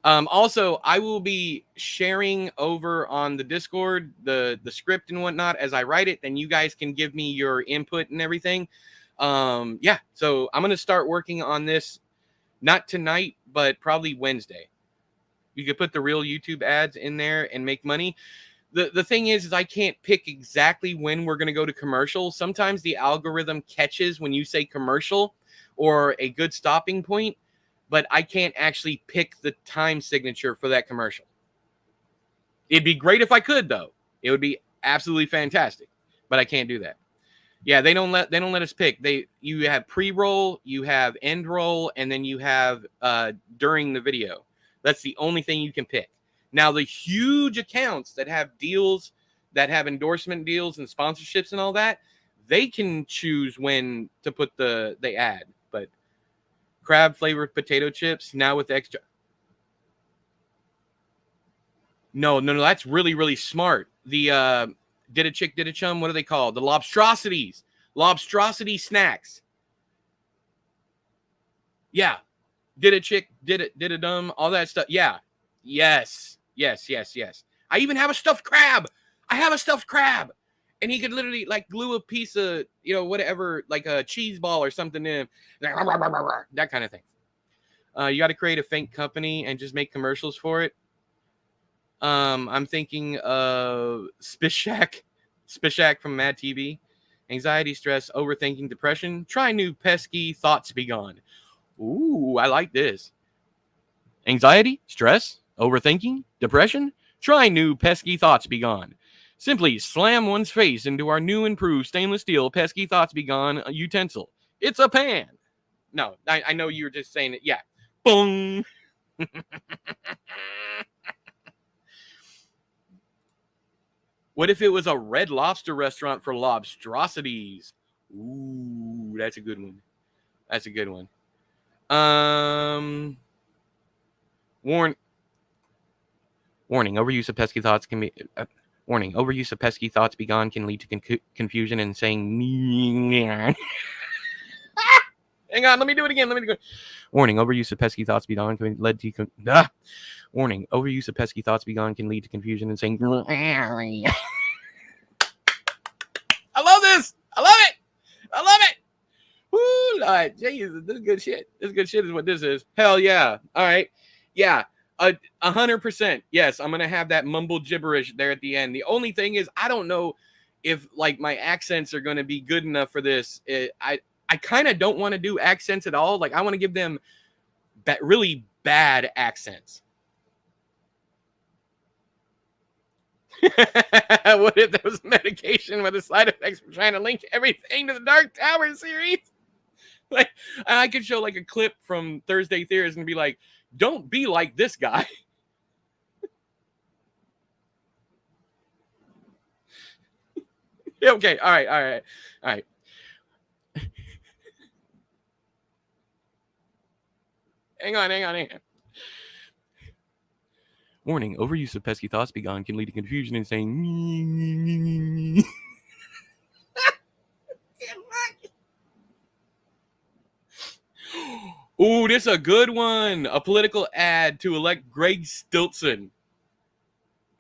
Also, I will be sharing over on the Discord the script and whatnot as I write it. Then you guys can give me your input and everything. Yeah, so I'm gonna start working on this, not tonight, but probably Wednesday. You could put the real YouTube ads in there and make money. The thing is I can't pick exactly when we're gonna go to commercial. Sometimes the algorithm catches when you say commercial or a good stopping point, but I can't actually pick the time signature for that commercial. It'd be great if I could, though. It would be absolutely fantastic, but I can't do that. Yeah, they don't let us pick. You have pre-roll, you have end roll, and then you have during the video. That's the only thing you can pick. Now the huge accounts that have deals, that have endorsement deals and sponsorships and all that, they can choose when to put the ad. But crab flavored potato chips now with extra. No, that's really, really smart. The did a chick, did a chum, what are they called? The lobstrosities. Lobstrosity snacks. Yeah. Did a chick, did a dumb, all that stuff. Yeah. Yes. I even have a stuffed crab. I have a stuffed crab. And he could literally like glue a piece of, whatever, like a cheese ball or something in, that kind of thing. You got to create a fake company and just make commercials for it. I'm thinking of Spishak from Mad TV. Anxiety, stress, overthinking, depression. Try new pesky thoughts be gone. Ooh, I like this. Anxiety, stress, overthinking, depression. Try new pesky thoughts be gone. Simply slam one's face into our new improved stainless steel pesky thoughts be gone utensil. It's a pan. No, I know you were just saying it. Yeah. Boom. What if it was a Red Lobster restaurant for lobstrosities? Ooh, that's a good one. Warning, overuse of pesky thoughts can be... warning, overuse of pesky thoughts be gone can lead to confusion and saying... Hang on, let me do it again. Warning, overuse of pesky thoughts be gone can lead to... Warning, overuse of pesky thoughts be gone can lead to confusion and saying... I love this! I love it! Woo, Lord, Jesus, this is good shit. This good shit is what this is. Hell yeah. All right. Yeah. 100%. Yes, I'm going to have that mumble gibberish there at the end. The only thing is, I don't know if like my accents are going to be good enough for this. I kind of don't want to do accents at all. Like I want to give them really bad accents. What if there was medication with the side effects for trying to link everything to the Dark Tower series? Like, I could show like a clip from Thursday Theories and be like, don't be like this guy. Okay, all right. Hang on. Warning, overuse of pesky thoughts be gone can lead to confusion and saying... Ooh, this is a good one. A political ad to elect Greg Stilson.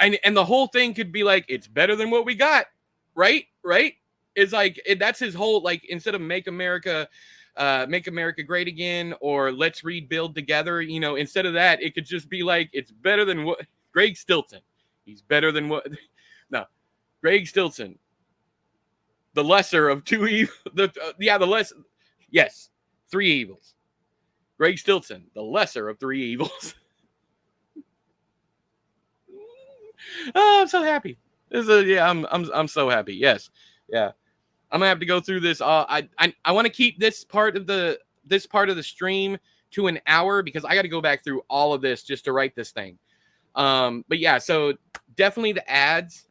and the whole thing could be like, it's better than what we got, right? Right? It's like that's his whole, like, instead of make America great again, or let's rebuild together, instead of that, it could just be like, it's better than what Greg Stilton. He's better than what no, Greg Stilton, the lesser of two evil. The less, yes, three evils. Greg Stilton, the lesser of three evils. Oh, I'm so happy. I'm so happy. Yes, yeah. I'm gonna have to go through this. I want to keep this part of the stream to an hour, because I got to go back through all of this just to write this thing. But yeah, so definitely the ads.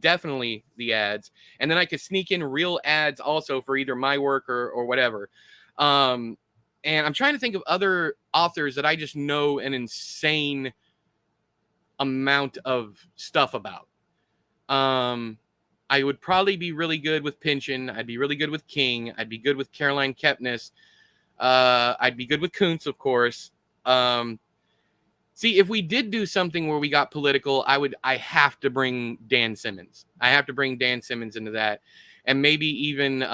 Definitely the ads, and then I could sneak in real ads also for either my work or whatever. And I'm trying to think of other authors that I just know an insane amount of stuff about. I would probably be really good with Pynchon. I'd be really good with King. I'd be good with Caroline Kepnes. I'd be good with Kuntz, of course. See, if we did do something where we got political, I have to bring Dan Simmons. I have to bring Dan Simmons into that. And maybe even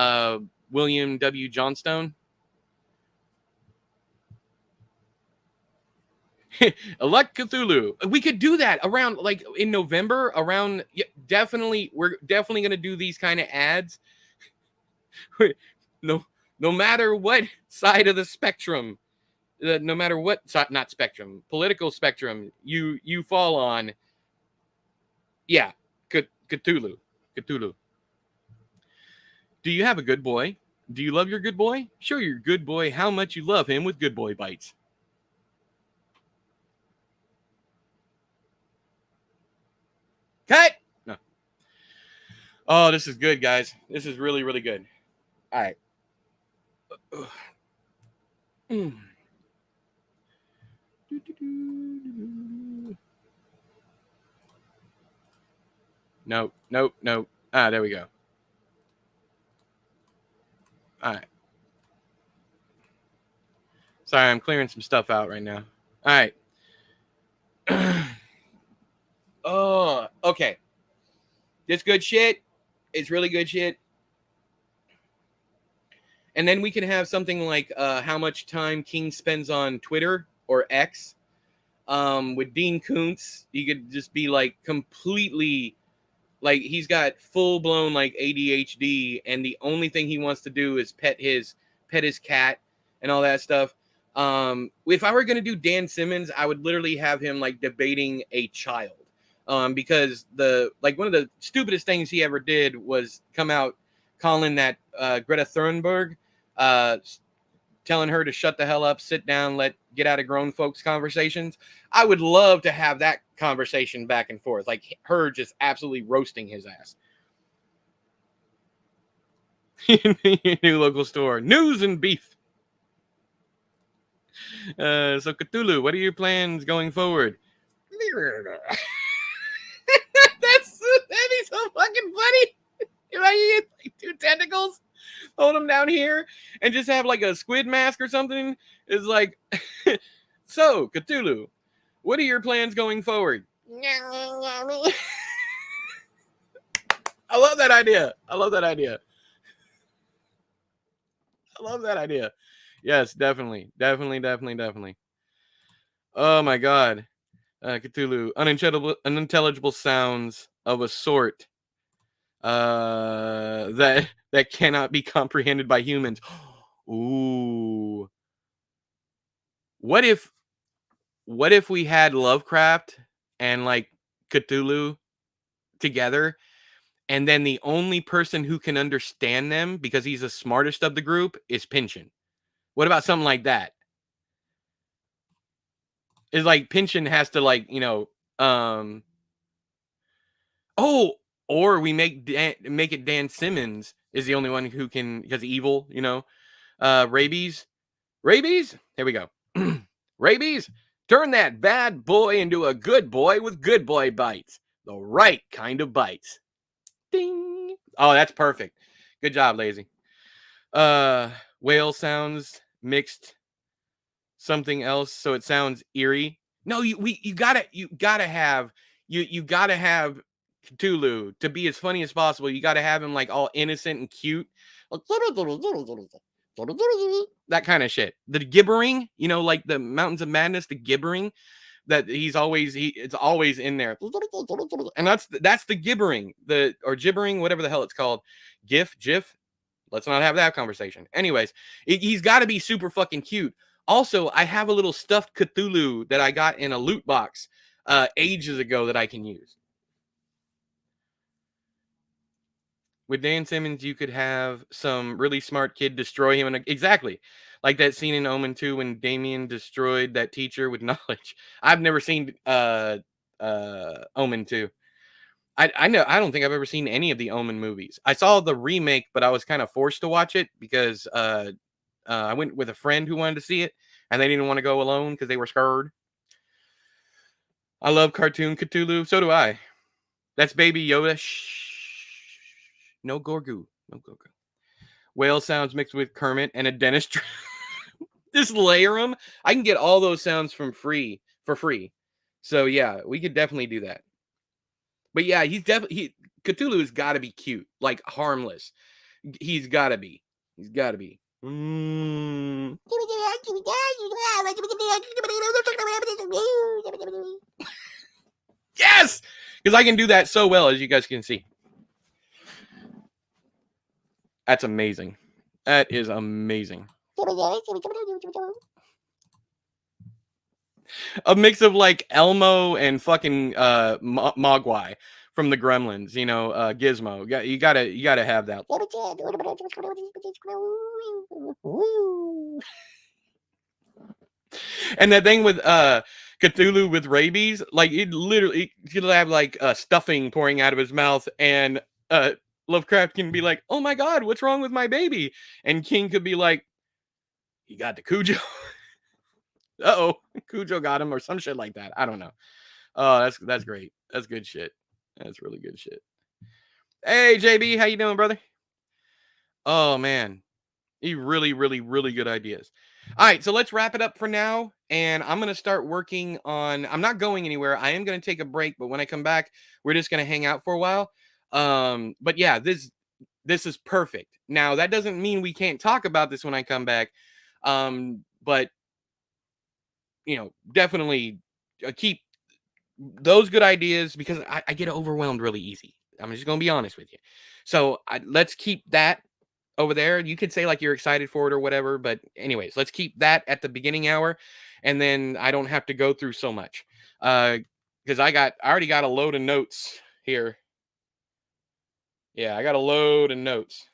William W. Johnstone. Elect Cthulhu. We could do that around, like, in November, around, yeah, definitely. We're definitely going to do these kind of ads. no matter what side of the spectrum, no matter what, not spectrum, political spectrum you fall on. Yeah, Cthulhu. Do you have a good boy? Do you love your good boy? Show your good boy how much you love him with Good Boy Bites. Cut! No. Oh, this is good, guys. This is really, really good. All right. Nope. Ah, there we go. All right. Sorry, I'm clearing some stuff out right now. All right. Oh, okay. This good shit. It's really good shit. And then we can have something like how much time King spends on Twitter or X. With Dean Koontz, he could just be like completely, like, he's got full blown like ADHD, and the only thing he wants to do is pet his cat and all that stuff. If I were gonna do Dan Simmons, I would literally have him like debating a child. Because one of the stupidest things he ever did was come out calling that Greta Thunberg, telling her to shut the hell up, sit down, get out of grown folks' conversations. I would love to have that conversation back and forth, like her just absolutely roasting his ass. New local store, news and beef. So Cthulhu, what are your plans going forward? That'd be so fucking funny. If I get like two tentacles, hold them down here, and just have like a squid mask or something. Is like, so Cthulhu, what are your plans going forward? I love that idea. Yes, definitely. Oh my god. Cthulhu, unintelligible sounds of a sort that cannot be comprehended by humans. Ooh. What if we had Lovecraft and like Cthulhu together, and then the only person who can understand them, because he's the smartest of the group, is Pynchon? What about something like that? It's like Pynchon has to, like, oh, or we make it Dan Simmons is the only one who can, because evil, rabies. Here we go. Rabies, turn that bad boy into a good boy with Good Boy Bites. The right kind of bites. Ding. Oh, that's perfect. Good job, Lazy. Whale sounds mixed something else, so it sounds eerie. No, you gotta have you got to have Cthulhu to be as funny as possible. You got to have him like all innocent and cute, like, that kind of shit. The gibbering, you know, like the Mountains of Madness, the gibbering that it's always in there, and that's the gibbering, or gibbering, whatever the hell it's called, GIF. Let's not have that conversation. Anyways, he's got to be super fucking cute. Also, I have a little stuffed Cthulhu that I got in a loot box ages ago that I can use. With Dan Simmons, you could have some really smart kid destroy him. Exactly. Like that scene in Omen 2 when Damien destroyed that teacher with knowledge. I've never seen Omen 2. I know I don't think I've ever seen any of the Omen movies. I saw the remake, but I was kind of forced to watch it because I went with a friend who wanted to see it, and they didn't want to go alone because they were scared. I love cartoon Cthulhu. So do I. That's Baby Yoda. Shh. No Gorgu. No Gorgu. Whale sounds mixed with Kermit and a dentist. Just layer them. I can get all those sounds for free. So yeah, we could definitely do that. But yeah, Cthulhu's got to be cute, like harmless. He's got to be. Yes, because I can do that so well, as you guys can see. That's amazing. That is amazing. A mix of like Elmo and fucking Mogwai from the Gremlins, you know, Gizmo. You gotta have that. And that thing with Cthulhu with rabies, like it literally could have like stuffing pouring out of his mouth, and Lovecraft can be like, "Oh my God, what's wrong with my baby?" And King could be like, "He got the Cujo." Uh-oh, Cujo got him or some shit like that. I don't know. Oh, that's great. That's good shit. That's really good shit. Hey JB, how you doing, brother? Oh man, you really, really, really good ideas. All right, so let's wrap it up for now. And I'm gonna start working on. I'm not going anywhere. I am gonna take a break, but when I come back, we're just gonna hang out for a while. But yeah, this is perfect. Now that doesn't mean we can't talk about this when I come back. But you know, definitely keep those good ideas because I get overwhelmed really easy. I'm just gonna be honest with you. So let's keep that over there. You could say like you're excited for it or whatever, but anyways, let's keep that at the beginning hour, and then I don't have to go through so much. Because I already got a load of notes here. Yeah, I got a load of notes.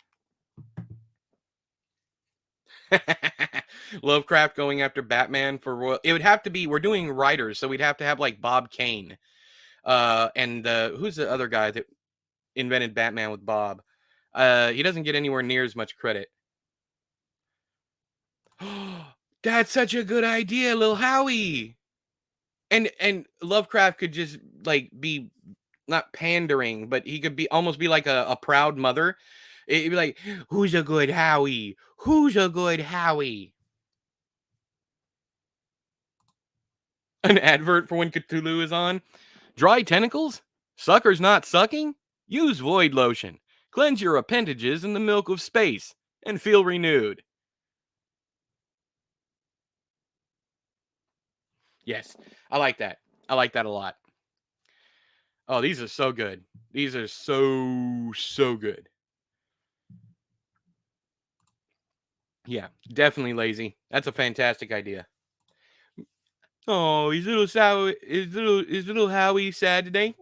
Lovecraft going after Batman for royal. It would have to be. We're doing writers, so we'd have to have like Bob Kane. And who's the other guy that invented Batman with Bob? He doesn't get anywhere near as much credit. That's such a good idea, Lil Howie. And Lovecraft could just like be not pandering, but he could be almost be like a proud mother. It'd be like, who's a good Howie? Who's a good Howie? An advert for when Cthulhu is on. Dry tentacles? Suckers not sucking? Use Void Lotion. Cleanse your appendages in the milk of space and feel renewed. Yes, I like that. I like that a lot. Oh, these are so good. These are so good. Yeah, definitely lazy. That's a fantastic idea. Oh, his little Howie sad today.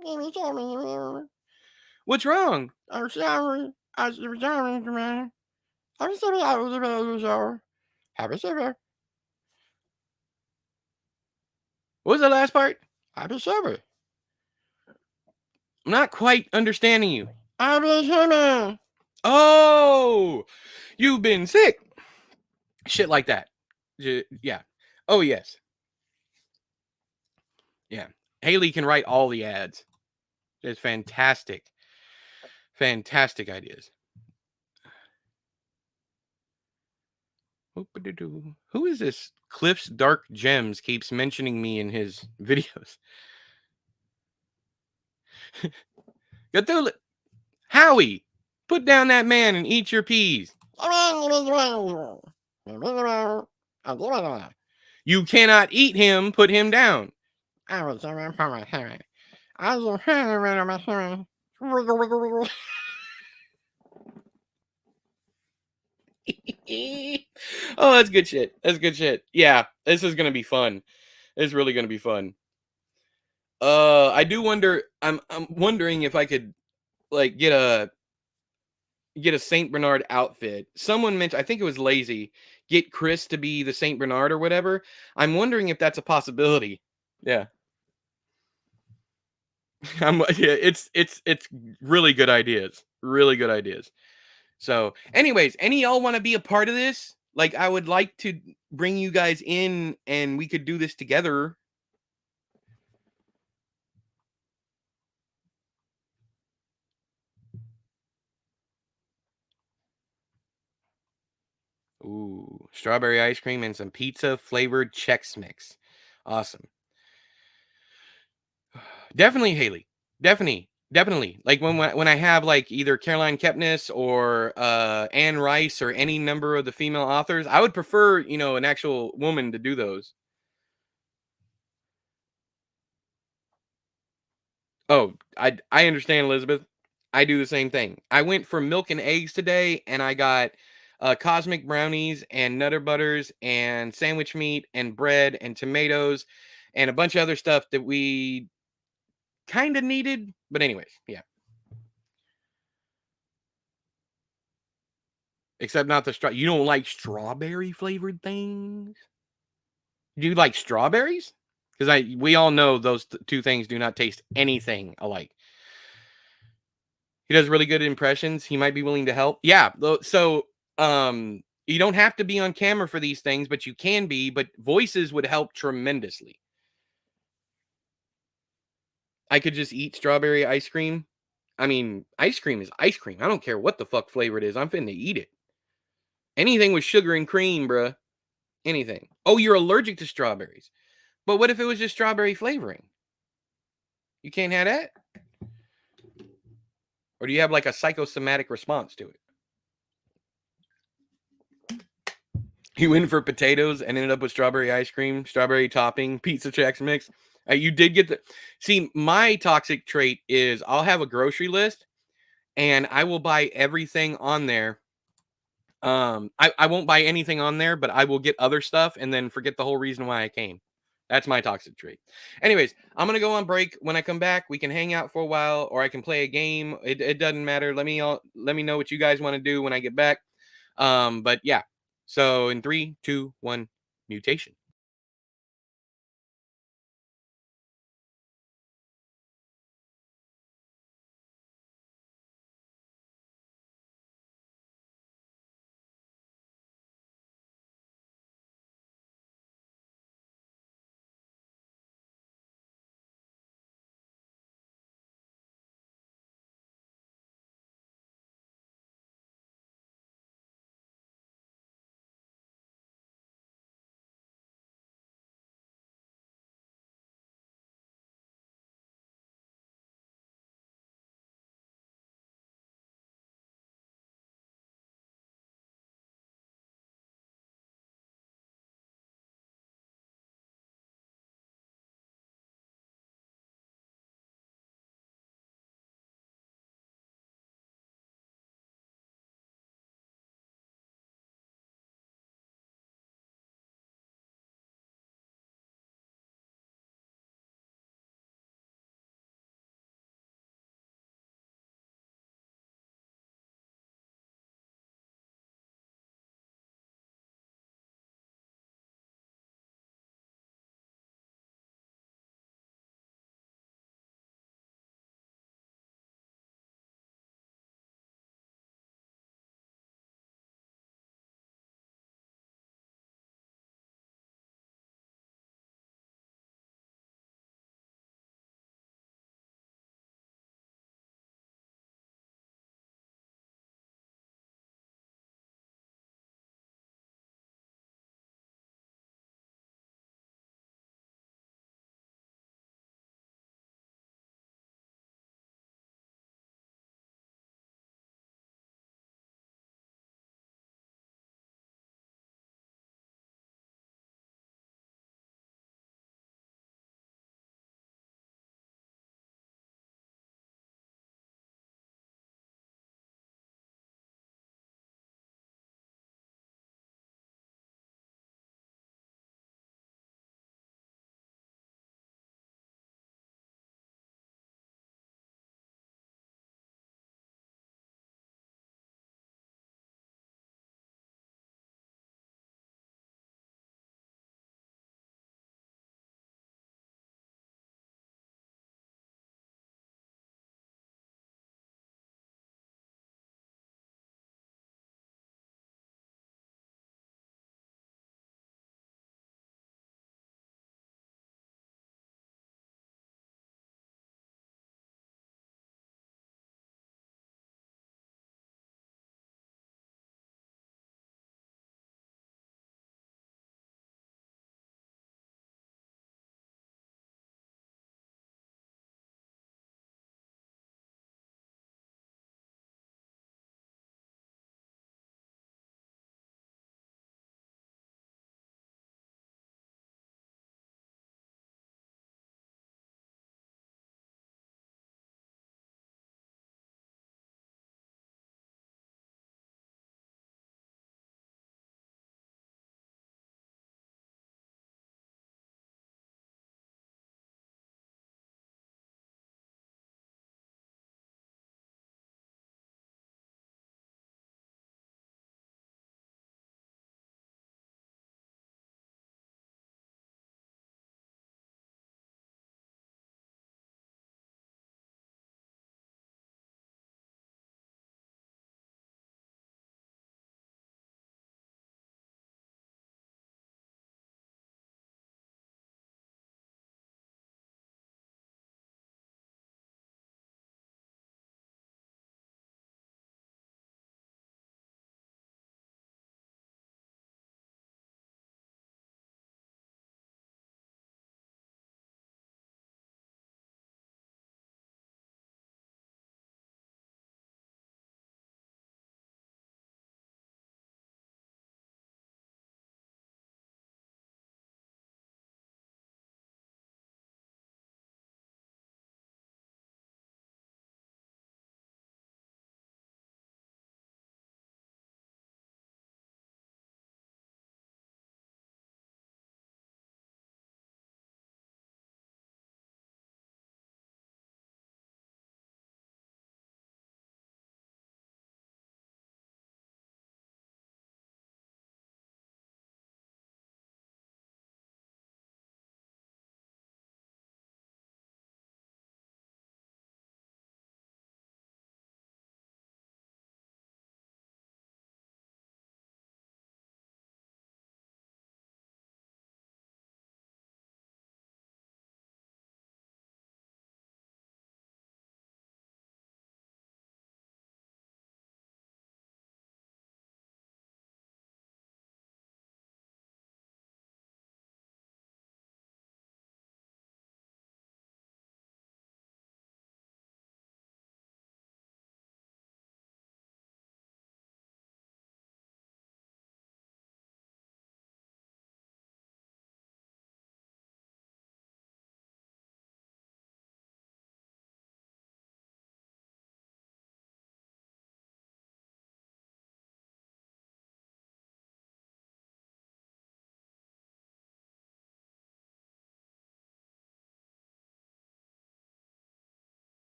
What's wrong? I'm sorry. I'm sorry. I'm sorry. Happy summer. What was the last part? Happy summer. I'm not quite understanding you. Happy summer. Oh, you've been sick. Shit like that. Yeah. Oh, yes. Yeah. Haley can write all the ads. It's fantastic. Fantastic ideas. Who is this? Cliff's Dark Gems keeps mentioning me in his videos. Cthulhu. Howie, put down that man and eat your peas. You cannot eat him, put him down. Oh, that's good shit. That's good shit. Yeah, this is gonna be fun. It's really gonna be fun. I do wonder. I'm wondering if I could like get a Saint Bernard outfit. Someone mentioned, I think it was Lazy, get Chris to be the Saint Bernard or whatever. I'm wondering if that's a possibility. Yeah, yeah. It's really good ideas. Really good ideas. So, anyways, any y'all want to be a part of this? Like, I would like to bring you guys in, and we could do this together. Ooh, strawberry ice cream and some pizza flavored Chex Mix. Awesome. Definitely Haley. Definitely. Like when I have like either Caroline Kepnes or Anne Rice or any number of the female authors, I would prefer, an actual woman to do those. Oh, I understand, Elizabeth. I do the same thing. I went for milk and eggs today, and I got cosmic brownies and Nutter Butters and sandwich meat and bread and tomatoes and a bunch of other stuff that we kind of needed. But anyways, yeah. Except not the straw. You don't like strawberry flavored things? Do you like strawberries? Because we all know those two things do not taste anything alike. He does really good impressions. He might be willing to help. Yeah. So you don't have to be on camera for these things, but you can be. But voices would help tremendously. I could just eat strawberry ice cream. I mean, ice cream is ice cream. I don't care what the fuck flavor it is. I'm finna eat it. Anything with sugar and cream, bruh. Anything. Oh, you're allergic to strawberries. But what if it was just strawberry flavoring? You can't have that? Or do you have like a psychosomatic response to it? You went for potatoes and ended up with strawberry ice cream, strawberry topping, pizza Chex Mix. You did get the. See, my toxic trait is I'll have a grocery list and I will buy everything on there. I won't buy anything on there, but I will get other stuff and then forget the whole reason why I came. That's my toxic trait. Anyways, I'm gonna go on break. When I come back, we can hang out for a while, or I can play a game. It doesn't matter. Let me know what you guys want to do when I get back. But yeah. So in 3, 2, 1, mutation.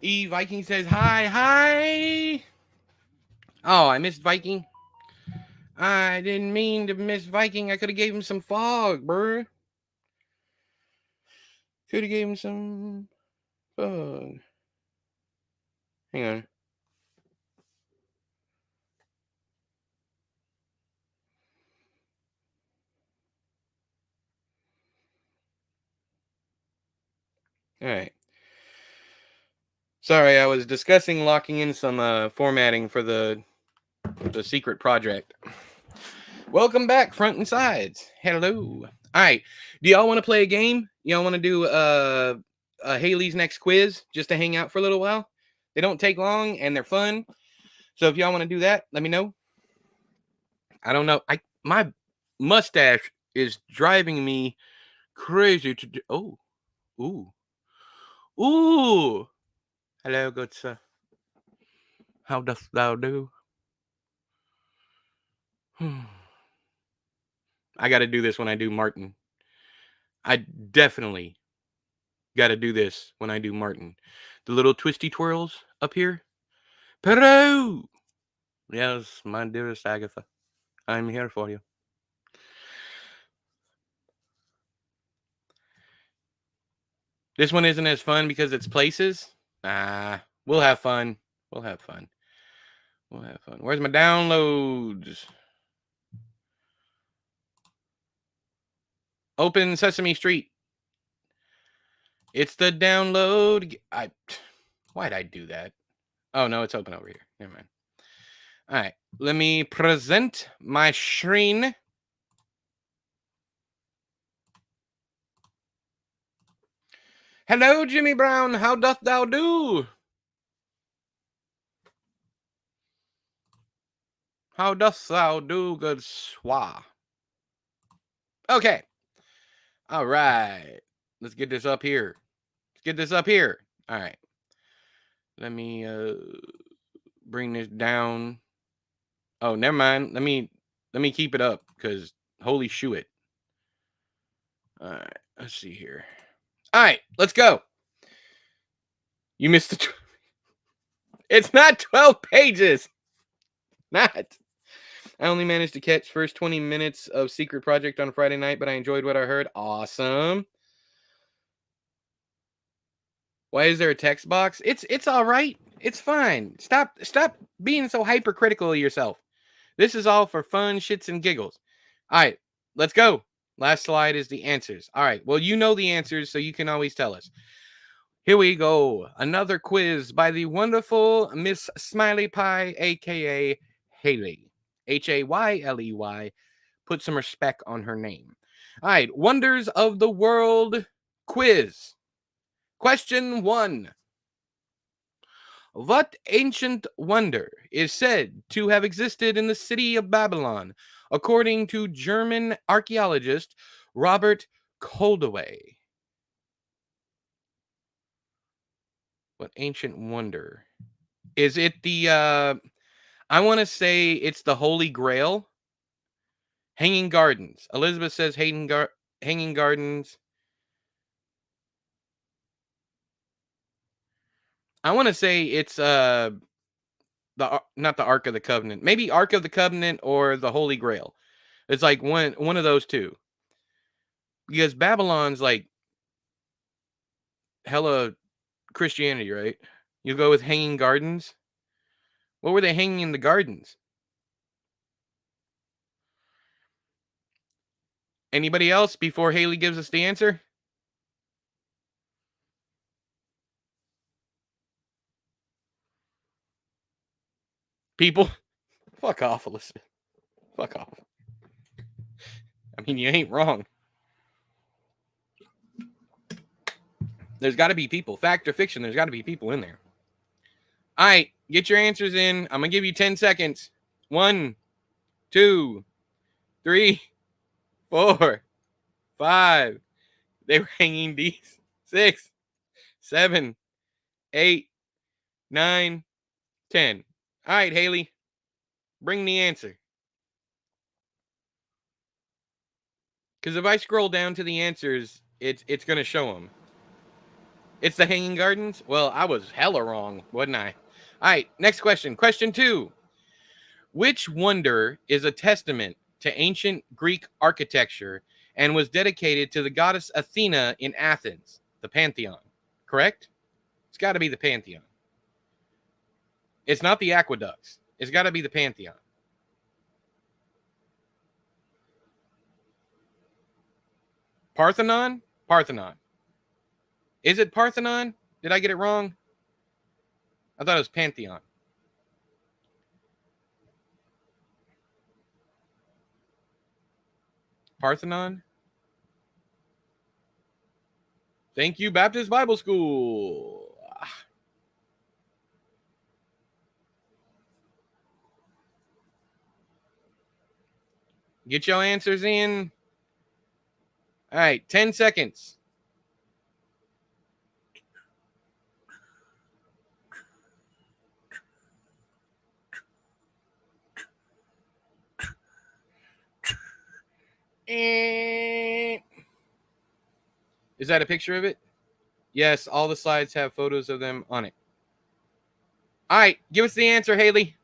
E Viking says hi, hi. Oh, I missed Viking. I didn't mean to miss Viking. I could have gave him some fog, bruh. Could have gave him some fog. Hang on. All right. Sorry, I was discussing locking in some formatting for the secret project. Welcome back, front and sides. Hello. All right. Do y'all want to play a game? Y'all want to do Haley's next quiz just to hang out for a little while? They don't take long and they're fun. So if y'all want to do that, let me know. I don't know. My mustache is driving me crazy to do. Oh, ooh, ooh. Hello, good sir. How dost thou do? I got to do this when I do Martin. I definitely got to do this when I do Martin. The little twisty twirls up here. Peru! Yes, my dearest Agatha. I'm here for you. This one isn't as fun because it's places. We'll have fun. We'll have fun. We'll have fun. Where's my downloads? Open Sesame Street. It's the download. Why'd I do that? Oh, no, it's open over here. Never mind. All right. Let me present my screen. Hello, Jimmy Brown. How doth thou do? How dost thou do, good swa? Okay. All right. Let's get this up here. Let's get this up here. All right. Let me bring this down. Oh, never mind. Let me keep it up because holy shoe it. All right. Let's see here. All right. Let's go. You missed the. It's not 12 pages. Not. I only managed to catch first 20 minutes of Secret Project on Friday night, but I enjoyed what I heard. Awesome. Why is there a text box? It's all right. It's fine. Stop being so hypercritical of yourself. This is all for fun, shits and giggles. All right, let's go. Last slide is the answers. All right. Well, you know the answers, so you can always tell us. Here we go. Another quiz by the wonderful Miss Smiley Pie, aka Haley. Hayley. Put some respect on her name. All right. Wonders of the World quiz. Question 1. What ancient wonder is said to have existed in the city of Babylon, according to German archaeologist Robert Koldewey? What ancient wonder? Is it the I want to say it's the Holy Grail? Hanging Gardens. Elizabeth says Hanging Gardens. I want to say it's not the Ark of the Covenant. Maybe Ark of the Covenant or the Holy Grail. It's like one of those two. Because Babylon's like hella Christianity, right? You go with Hanging Gardens. What were they hanging in the gardens? Anybody else before Haley gives us the answer? People, fuck off, Elizabeth. Fuck off. I mean, you ain't wrong. There's got to be people. Fact or fiction, there's got to be people in there. All right, get your answers in. I'm going to give you 10 seconds. 1, 2, 3, 4, 5. They were hanging these. 6, 7, 8, 9, 10. All right, Haley, bring the answer. Because if I scroll down to the answers, it's going to show them. It's the Hanging Gardens? Well, I was hella wrong, wasn't I? All right, next question. Question 2. Which wonder is a testament to ancient Greek architecture and was dedicated to the goddess Athena in Athens? The Pantheon. Correct? It's got to be the Pantheon. It's not the aqueducts. It's got to be the Pantheon. Parthenon? Parthenon. Is it Parthenon? Did I get it wrong? I thought it was Pantheon. Parthenon? Thank you, Baptist Bible School. Get your answers in. All right, 10 seconds. Is that a picture of it? Yes, all the slides have photos of them on it. All right, give us the answer, Haley.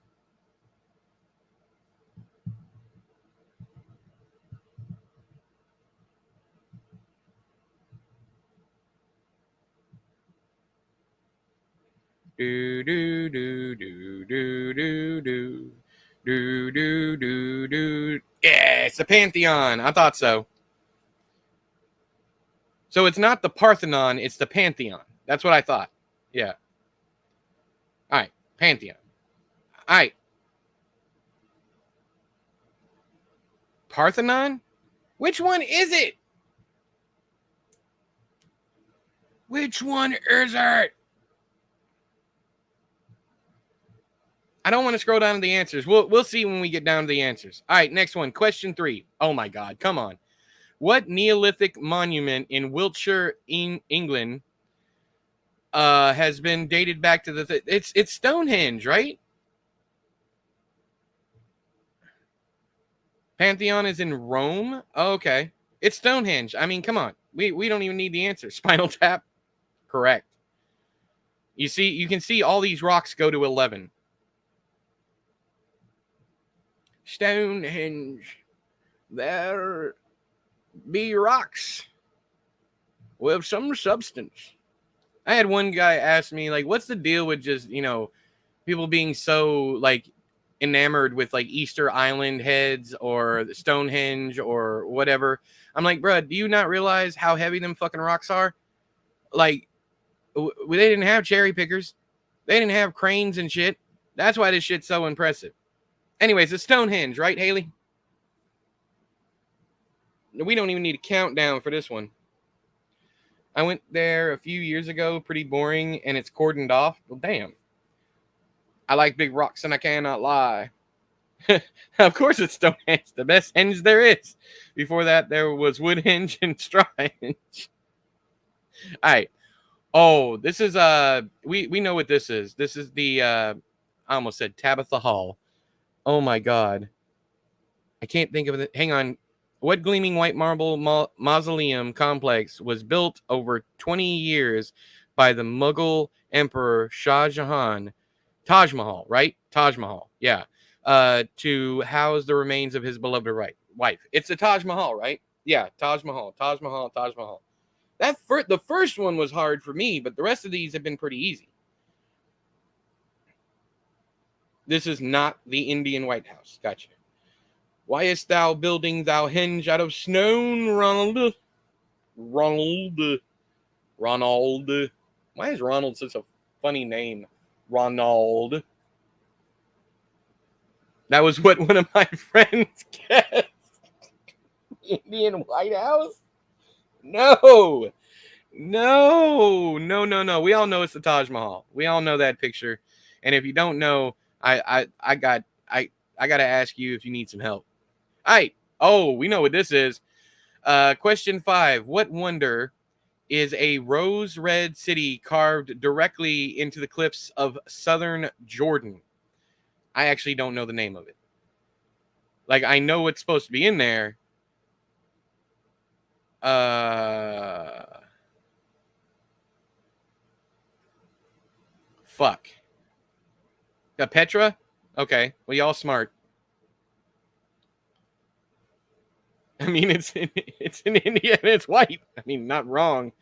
Do do do do do do do do do do do. Yeah, it's the Pantheon. I thought so. So it's not the Parthenon, it's the Pantheon. That's what I thought. Yeah. All right, Pantheon. All right. Parthenon? Which one is it? Which one is it? I don't want to scroll down to the answers. We'll see when we get down to the answers. All right, next one. Question 3. Oh my God, come on. What Neolithic monument in Wiltshire, England, has been dated back to the? It's Stonehenge, right? Pantheon is in Rome. Oh, okay, it's Stonehenge. I mean, come on. We don't even need the answer. Spinal Tap, correct. You can see all these rocks go to 11. Stonehenge. There be rocks with some substance. I had one guy ask me, like, what's the deal with just, people being so, like, enamored with, like, Easter Island heads or Stonehenge or whatever. I'm like, bro, do you not realize how heavy them fucking rocks are? Like, they didn't have cherry pickers. They didn't have cranes and shit. That's why this shit's so impressive. Anyways, it's Stonehenge, right, Haley? We don't even need a countdown for this one. I went there a few years ago, pretty boring, and it's cordoned off. Well, damn. I like big rocks, and I cannot lie. Of course it's Stonehenge, the best henge there is. Before that, there was Woodhenge and Strawhenge. All right. Oh, this is, we know what this is. This is the, I almost said Tabitha Hall. Oh, my God. I can't think of it. Hang on. What gleaming white marble mausoleum complex was built over 20 years by the Mughal Emperor Shah Jahan? Taj Mahal, right? Taj Mahal, yeah. To house the remains of his beloved wife. It's the Taj Mahal, right? Yeah, Taj Mahal, Taj Mahal, Taj Mahal. The first one was hard for me, but the rest of these have been pretty easy. This is not the Indian White House. Gotcha. Why is thou building thou henge out of stone, Ronald? Ronald. Why is Ronald such a funny name? Ronald. That was what one of my friends guessed. Indian White House? No. We all know it's the Taj Mahal. We all know that picture. And if you don't know, I got to ask you if you need some help. All right. Oh, we know what this is. Question 5. What wonder is a rose red city carved directly into the cliffs of southern Jordan? I actually don't know the name of it. Like, I know what's supposed to be in there. fuck. Petra? Okay. Well, y'all smart. I mean, it's in India and it's white. I mean, not wrong.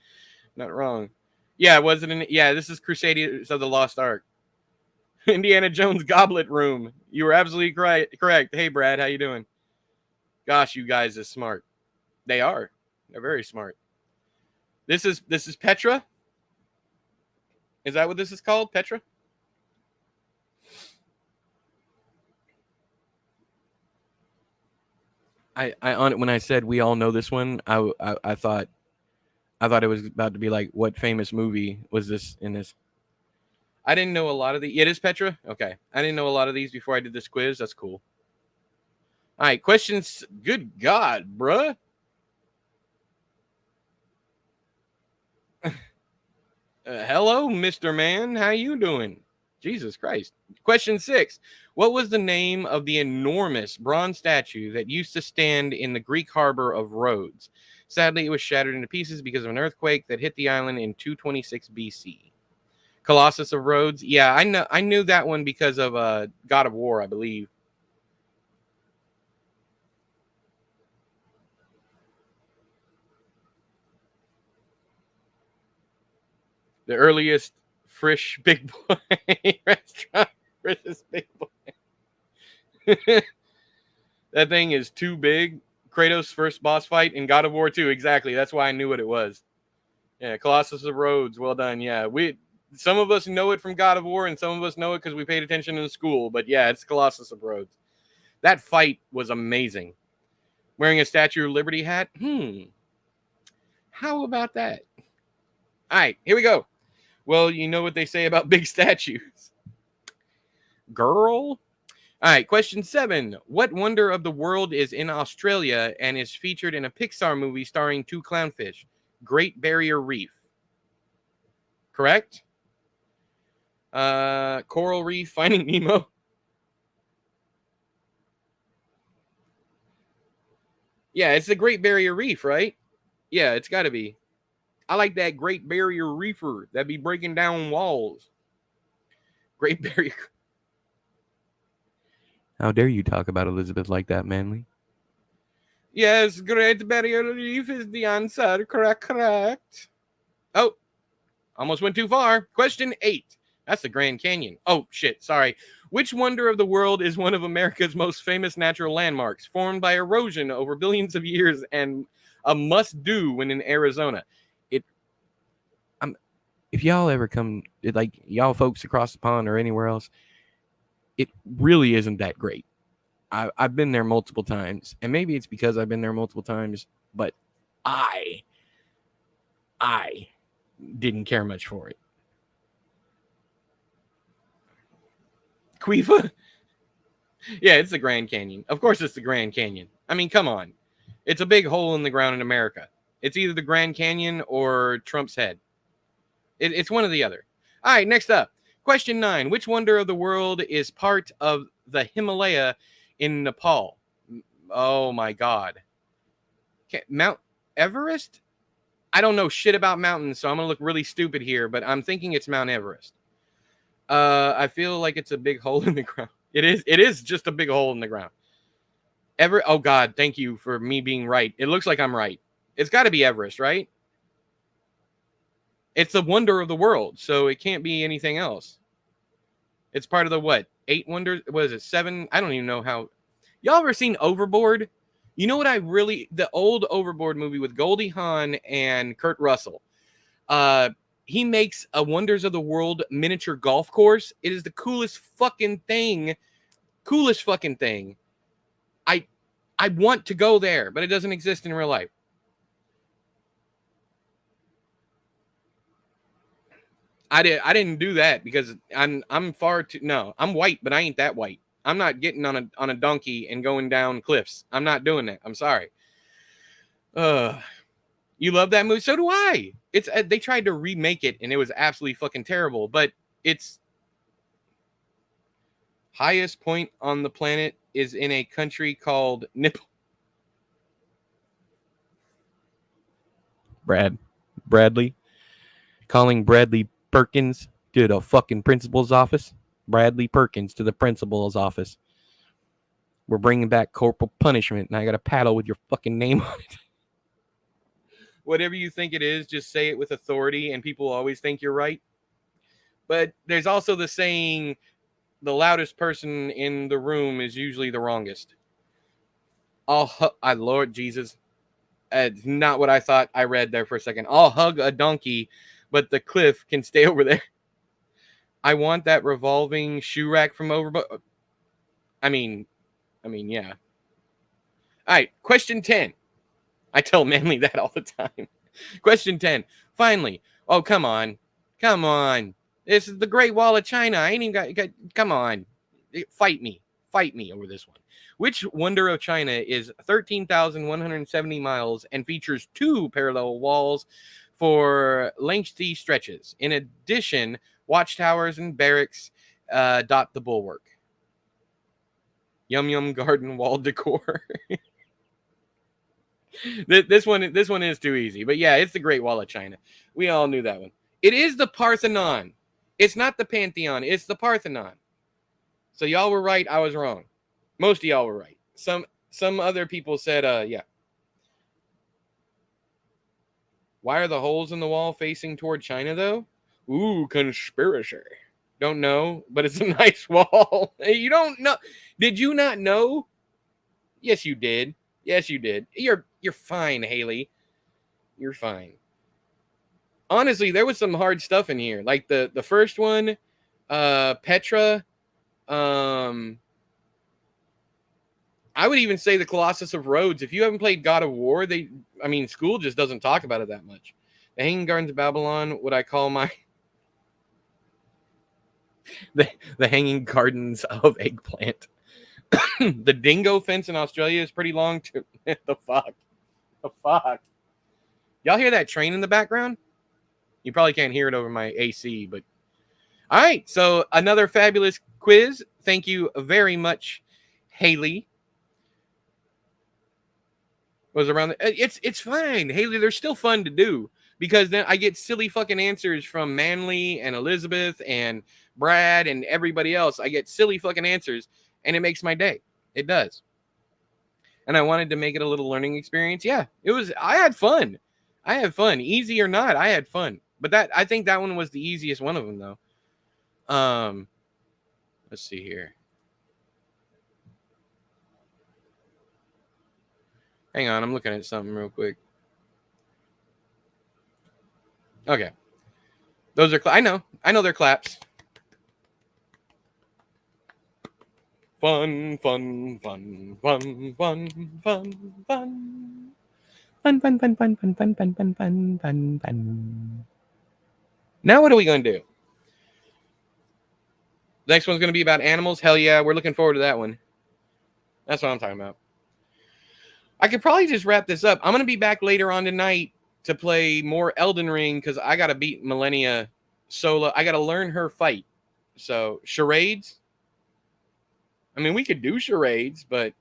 Not wrong. Yeah, was it in? Yeah, this is Crusaders of the Lost Ark. Indiana Jones Goblet Room. You were absolutely correct. Hey, Brad, how you doing? Gosh, you guys are smart. They are. They're very smart. This is Petra. Is that what this is called? Petra? When I said we all know this one, I thought it was about to be like, what famous movie was this in this? I didn't know a lot of the. It is Petra. Okay, I didn't know a lot of these before I did this quiz. That's cool. All right, questions. Good God, bruh. Hello, Mr. Man. How you doing? Jesus Christ. Question 6. What was the name of the enormous bronze statue that used to stand in the Greek harbor of Rhodes? Sadly, it was shattered into pieces because of an earthquake that hit the island in 226 BC. Colossus of Rhodes. Yeah, I knew that one because of God of War, I believe. The earliest Frisch Big Boy restaurant. Frisch's Big Boy. That thing is too big. Kratos' first boss fight in God of War 2. Exactly. That's why I knew what it was. Yeah, Colossus of Rhodes. Well done. Yeah, some of us know it from God of War, and some of us know it because we paid attention in school. But yeah, it's Colossus of Rhodes. That fight was amazing. Wearing a Statue of Liberty hat. How about that? All right, here we go. Well, you know what they say about big statues. Girl. All right, question 7. What wonder of the world is in Australia and is featured in a Pixar movie starring 2 clownfish? Great Barrier Reef. Correct? Coral Reef, Finding Nemo. Yeah, it's the Great Barrier Reef, right? Yeah, it's got to be. I like that Great Barrier Reefer that be breaking down walls. Great Barrier. How dare you talk about Elizabeth like that, Manly? Yes, Great Barrier Reef is the answer. Correct. Oh, almost went too far. Question 8. That's the Grand Canyon. Oh, shit. Sorry. Which wonder of the world is one of America's most famous natural landmarks, formed by erosion over billions of years and a must-do when in Arizona? If y'all ever come, like y'all folks across the pond or anywhere else, it really isn't that great. I've been there multiple times, and maybe it's because I've been there multiple times, but I didn't care much for it. Quifa? Yeah, it's the Grand Canyon. Of course it's the Grand Canyon. I mean, come on. It's a big hole in the ground in America. It's either the Grand Canyon or Trump's head. It's one or the other. All right, next up. Question 9. Which wonder of the world is part of the Himalaya in Nepal? Oh, my God. Okay, Mount Everest? I don't know shit about mountains, so I'm going to look really stupid here, but I'm thinking it's Mount Everest. I feel like it's a big hole in the ground. It is just a big hole in the ground. Oh, God, thank you for me being right. It looks like I'm right. It's got to be Everest, right? It's the wonder of the world, so it can't be anything else. It's part of the what? 8 wonders? What is it? 7? I don't even know how. Y'all ever seen Overboard? You know what the old Overboard movie with Goldie Hawn and Kurt Russell. He makes a Wonders of the World miniature golf course. It is the coolest fucking thing. I want to go there, but it doesn't exist in real life. I didn't do that because I'm far too. No, I'm white, but I ain't that white. I'm not getting on a donkey and going down cliffs. I'm not doing that. I'm sorry. You love that movie? So do I. It's they tried to remake it and it was absolutely fucking terrible. But it's highest point on the planet is in a country called Nipple. Bradley calling Bradley Perkins To the fucking principal's office. Bradley Perkins to the principal's office. We're bringing back corporal punishment, and I got a paddle with your fucking name on it. Whatever you think it is, just say it with authority, and people always think you're right. But there's also the saying, the loudest person in the room is usually the wrongest. Lord Jesus. It's not what I thought I read there for a second. I'll hug a donkey, but the cliff can stay over there. I want that revolving shoe rack from over. I mean, yeah. All right, question 10. I tell Manly that all the time. Question 10. Finally. Oh, come on. Come on. This is the Great Wall of China. I ain't even got come on. Fight me. Fight me over this one. Which wonder of China is 13,170 miles and features 2 parallel walls for lengthy stretches? In addition, watchtowers and barracks dot the bulwark. Yum Yum Garden Wall decor. This one is too easy. But yeah, it's the Great Wall of China. We all knew that one. It is the Parthenon. It's not the Pantheon. It's the Parthenon. So y'all were right. I was wrong. Most of y'all were right. Some other people said, yeah. Why are the holes in the wall facing toward China, though? Ooh, conspiracy. Don't know, but it's a nice wall. You don't know. Did you not know? Yes, you did. Yes, you did. You're fine, Haley. You're fine. Honestly, there was some hard stuff in here. Like the first one, Petra. I would even say the Colossus of Rhodes. If you haven't played God of War, school just doesn't talk about it that much. The Hanging Gardens of Babylon, what I call my the Hanging Gardens of Eggplant. The dingo fence in Australia is pretty long too. The fuck. Y'all hear that train in the background? You probably can't hear it over my AC, but all right. So another fabulous quiz. Thank you very much, Haley. Was around it's fine, Haley. They're still fun to do because then I get silly fucking answers from Manly and Elizabeth and Brad and everybody else. I get silly fucking answers, and it makes my day. It does. And I wanted to make it a little learning experience. Yeah, it was. I had fun. Easy or not, I had fun. But I think that one was the easiest one of them, though. Let's see here. Hang on, I'm looking at something real quick. Okay. Those are, I know they're claps. Fun. Now what are we going to do? The next one's going to be about animals. Hell yeah, we're looking forward to that one. That's what I'm talking about. I could probably just wrap this up. I'm going to be back later on tonight to play more Elden Ring because I got to beat Millennia solo. I got to learn her fight. So, charades. I mean, we could do charades, but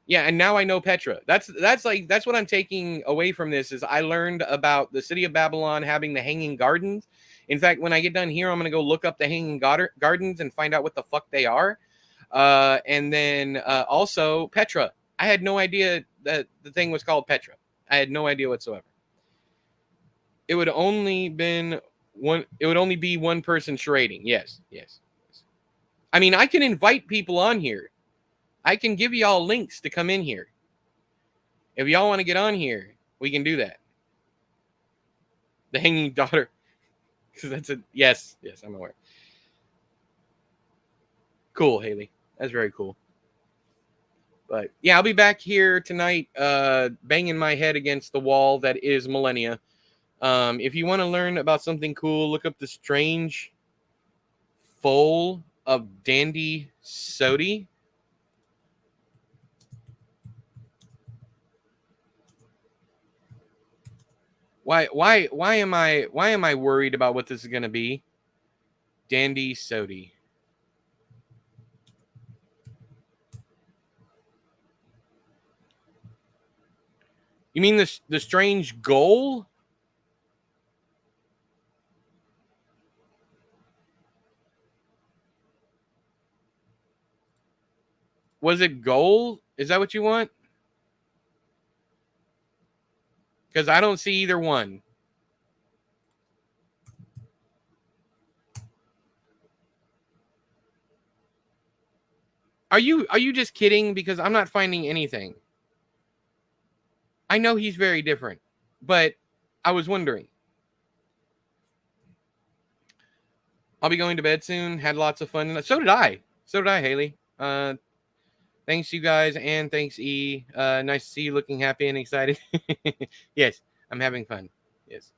yeah, and now I know Petra. That's what I'm taking away from this is I learned about the city of Babylon having the Hanging Gardens. In fact, when I get done here, I'm going to go look up the Hanging Gardens and find out what the fuck they are. And then also Petra. I had no idea that the thing was called Petra. I had no idea whatsoever. It would only be one person charading. Yes. I mean, I can invite people on here. I can give y'all links to come in here. If y'all want to get on here, we can do that. The Hanging Daughter. Because that's a yes, I'm aware. Cool, Haley. That's very cool. But yeah, I'll be back here tonight, banging my head against the wall that is Millennia. If you want to learn about something cool, look up the strange foal of Dandy Sodi. Why am I worried about what this is gonna be? Dandy Sodi. You mean the strange goal? Was it gold? Is that what you want? Because I don't see either one. Are you just kidding? Because I'm not finding anything. I know he's very different, but I was wondering. I'll be going to bed soon. Had lots of fun. So did I. So did I, Haley. Thanks, you guys, and thanks, E. Nice to see you looking happy and excited. Yes, I'm having fun. Yes.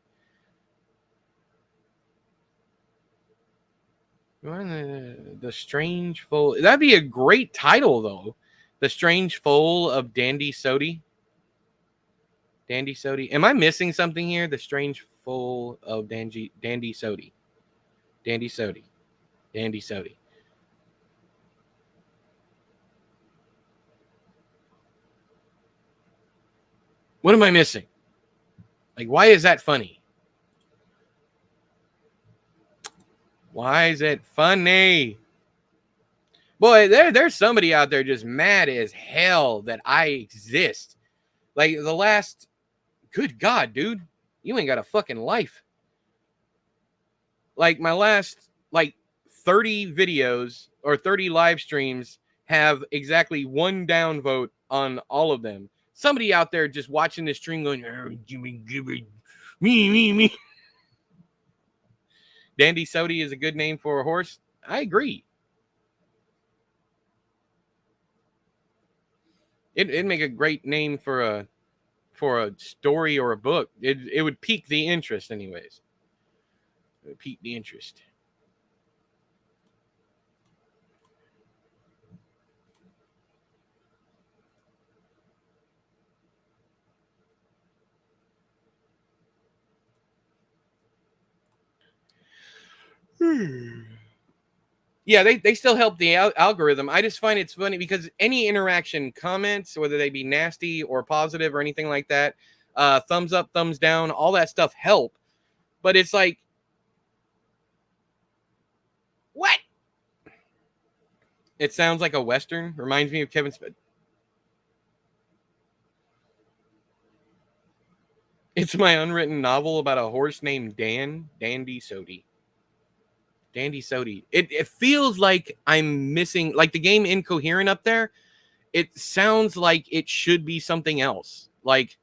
The Strange Foal. That'd be a great title, though. The Strange Foal of Dandy Sody. Dandy Sody. Am I missing something here? The Strange Foal of Dandy Sody. Dandy Sody. Dandy Sody. What am I missing? Like, why is that funny? Why is it funny? Boy, there's somebody out there just mad as hell that I exist. Like, the last... Good God, dude. You ain't got a fucking life. Like, my last, 30 videos or 30 live streams have exactly one downvote on all of them. Somebody out there just watching this stream going, me. Dandy Sody is a good name for a horse. I agree. It'd make a great name for a story or a book. It would pique the interest, anyways. It would pique the interest. Yeah, they still help the algorithm. I just find it's funny because any interaction, comments, whether they be nasty or positive or anything like that, thumbs up, thumbs down, all that stuff help. But it's like, what? It sounds like a Western. Reminds me of Kevin Smith. It's my unwritten novel about a horse named Dandy Sody. Dandy Sody. It feels like I'm missing, like the game Incoherent up there. It sounds like it should be something else. Like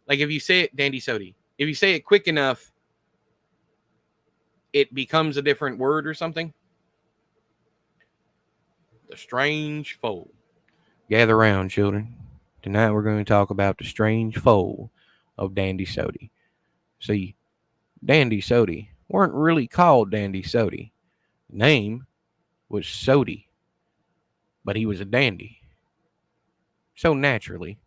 if you say it, Dandy Sody. If you say it quick enough, it becomes a different word or something. The Strange Foal. Gather round, children. Tonight we're going to talk about the strange foal of Dandy Sody. See, Dandy Sody weren't really called Dandy Sody. The name was Sody, but he was a dandy. So naturally,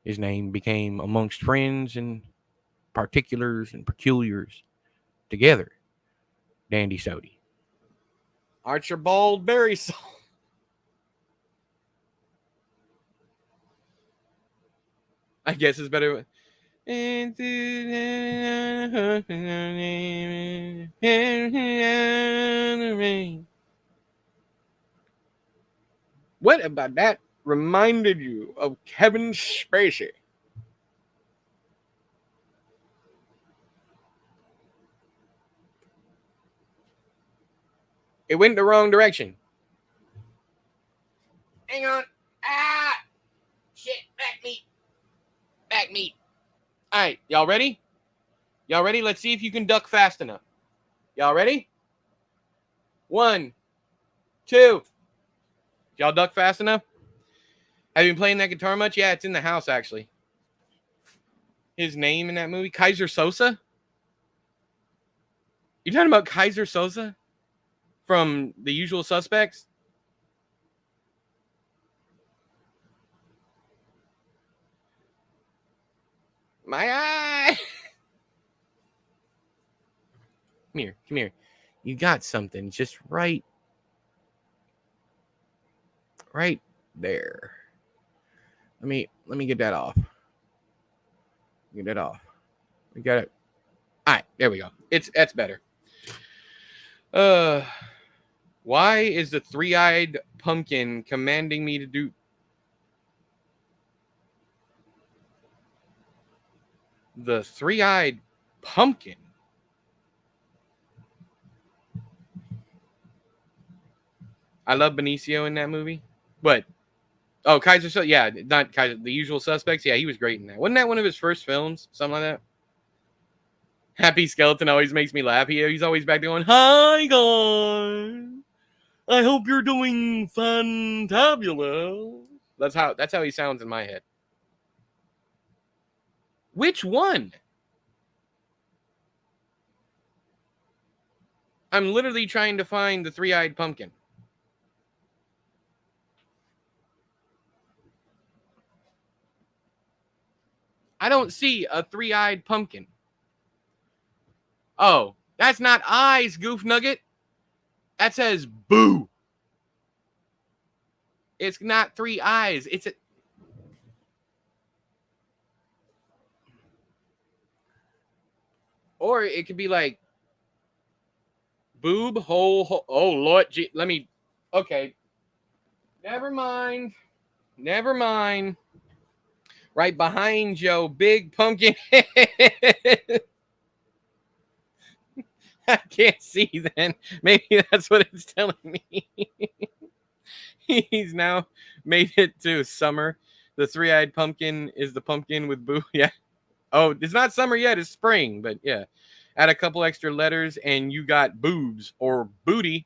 his name became amongst friends and particulars and peculiars together, Dandy Sody. Archibald Berry song. I guess it's better. What about that reminded you of Kevin Spacey? It went the wrong direction. Hang on. Ah! Shit, back meat. Back meat. All right, y'all ready? Y'all ready? Let's see if you can duck fast enough. Y'all ready? 1, 2. Y'all duck fast enough? Have you been playing that guitar much? Yeah, it's in the house, actually. His name in that movie? Kaiser Sosa? You talking about Kaiser Sosa? From The Usual Suspects? My eye! Come here. You got something just right there. Let me get that off. Get that off. We got it. All right, there we go. That's better. Why is the three-eyed pumpkin commanding me to do... The three-eyed pumpkin? I love Benicio in that movie. But, oh, Kaiser... Yeah, not Kaiser... The Usual Suspects. Yeah, he was great in that. Wasn't that one of his first films? Something like that? Happy Skeleton always makes me laugh. He's always back there going, "Hi, guys. I hope you're doing fantabulous." That's how he sounds in my head. Which one? I'm literally trying to find the three-eyed pumpkin. I don't see a three-eyed pumpkin. Oh, that's not eyes, Goof Nugget. That says boo. It's not three eyes. It's a... Or it could be like boob, hole. Oh, Lord. Gee, let me... Okay. Never mind. Right behind Joe, big pumpkin head. I can't see then. Maybe that's what it's telling me. He's now made it to summer. The three-eyed pumpkin is the pumpkin with boo. Yeah. Oh, it's not summer yet. It's spring. But yeah. Add a couple extra letters and you got boobs or booty.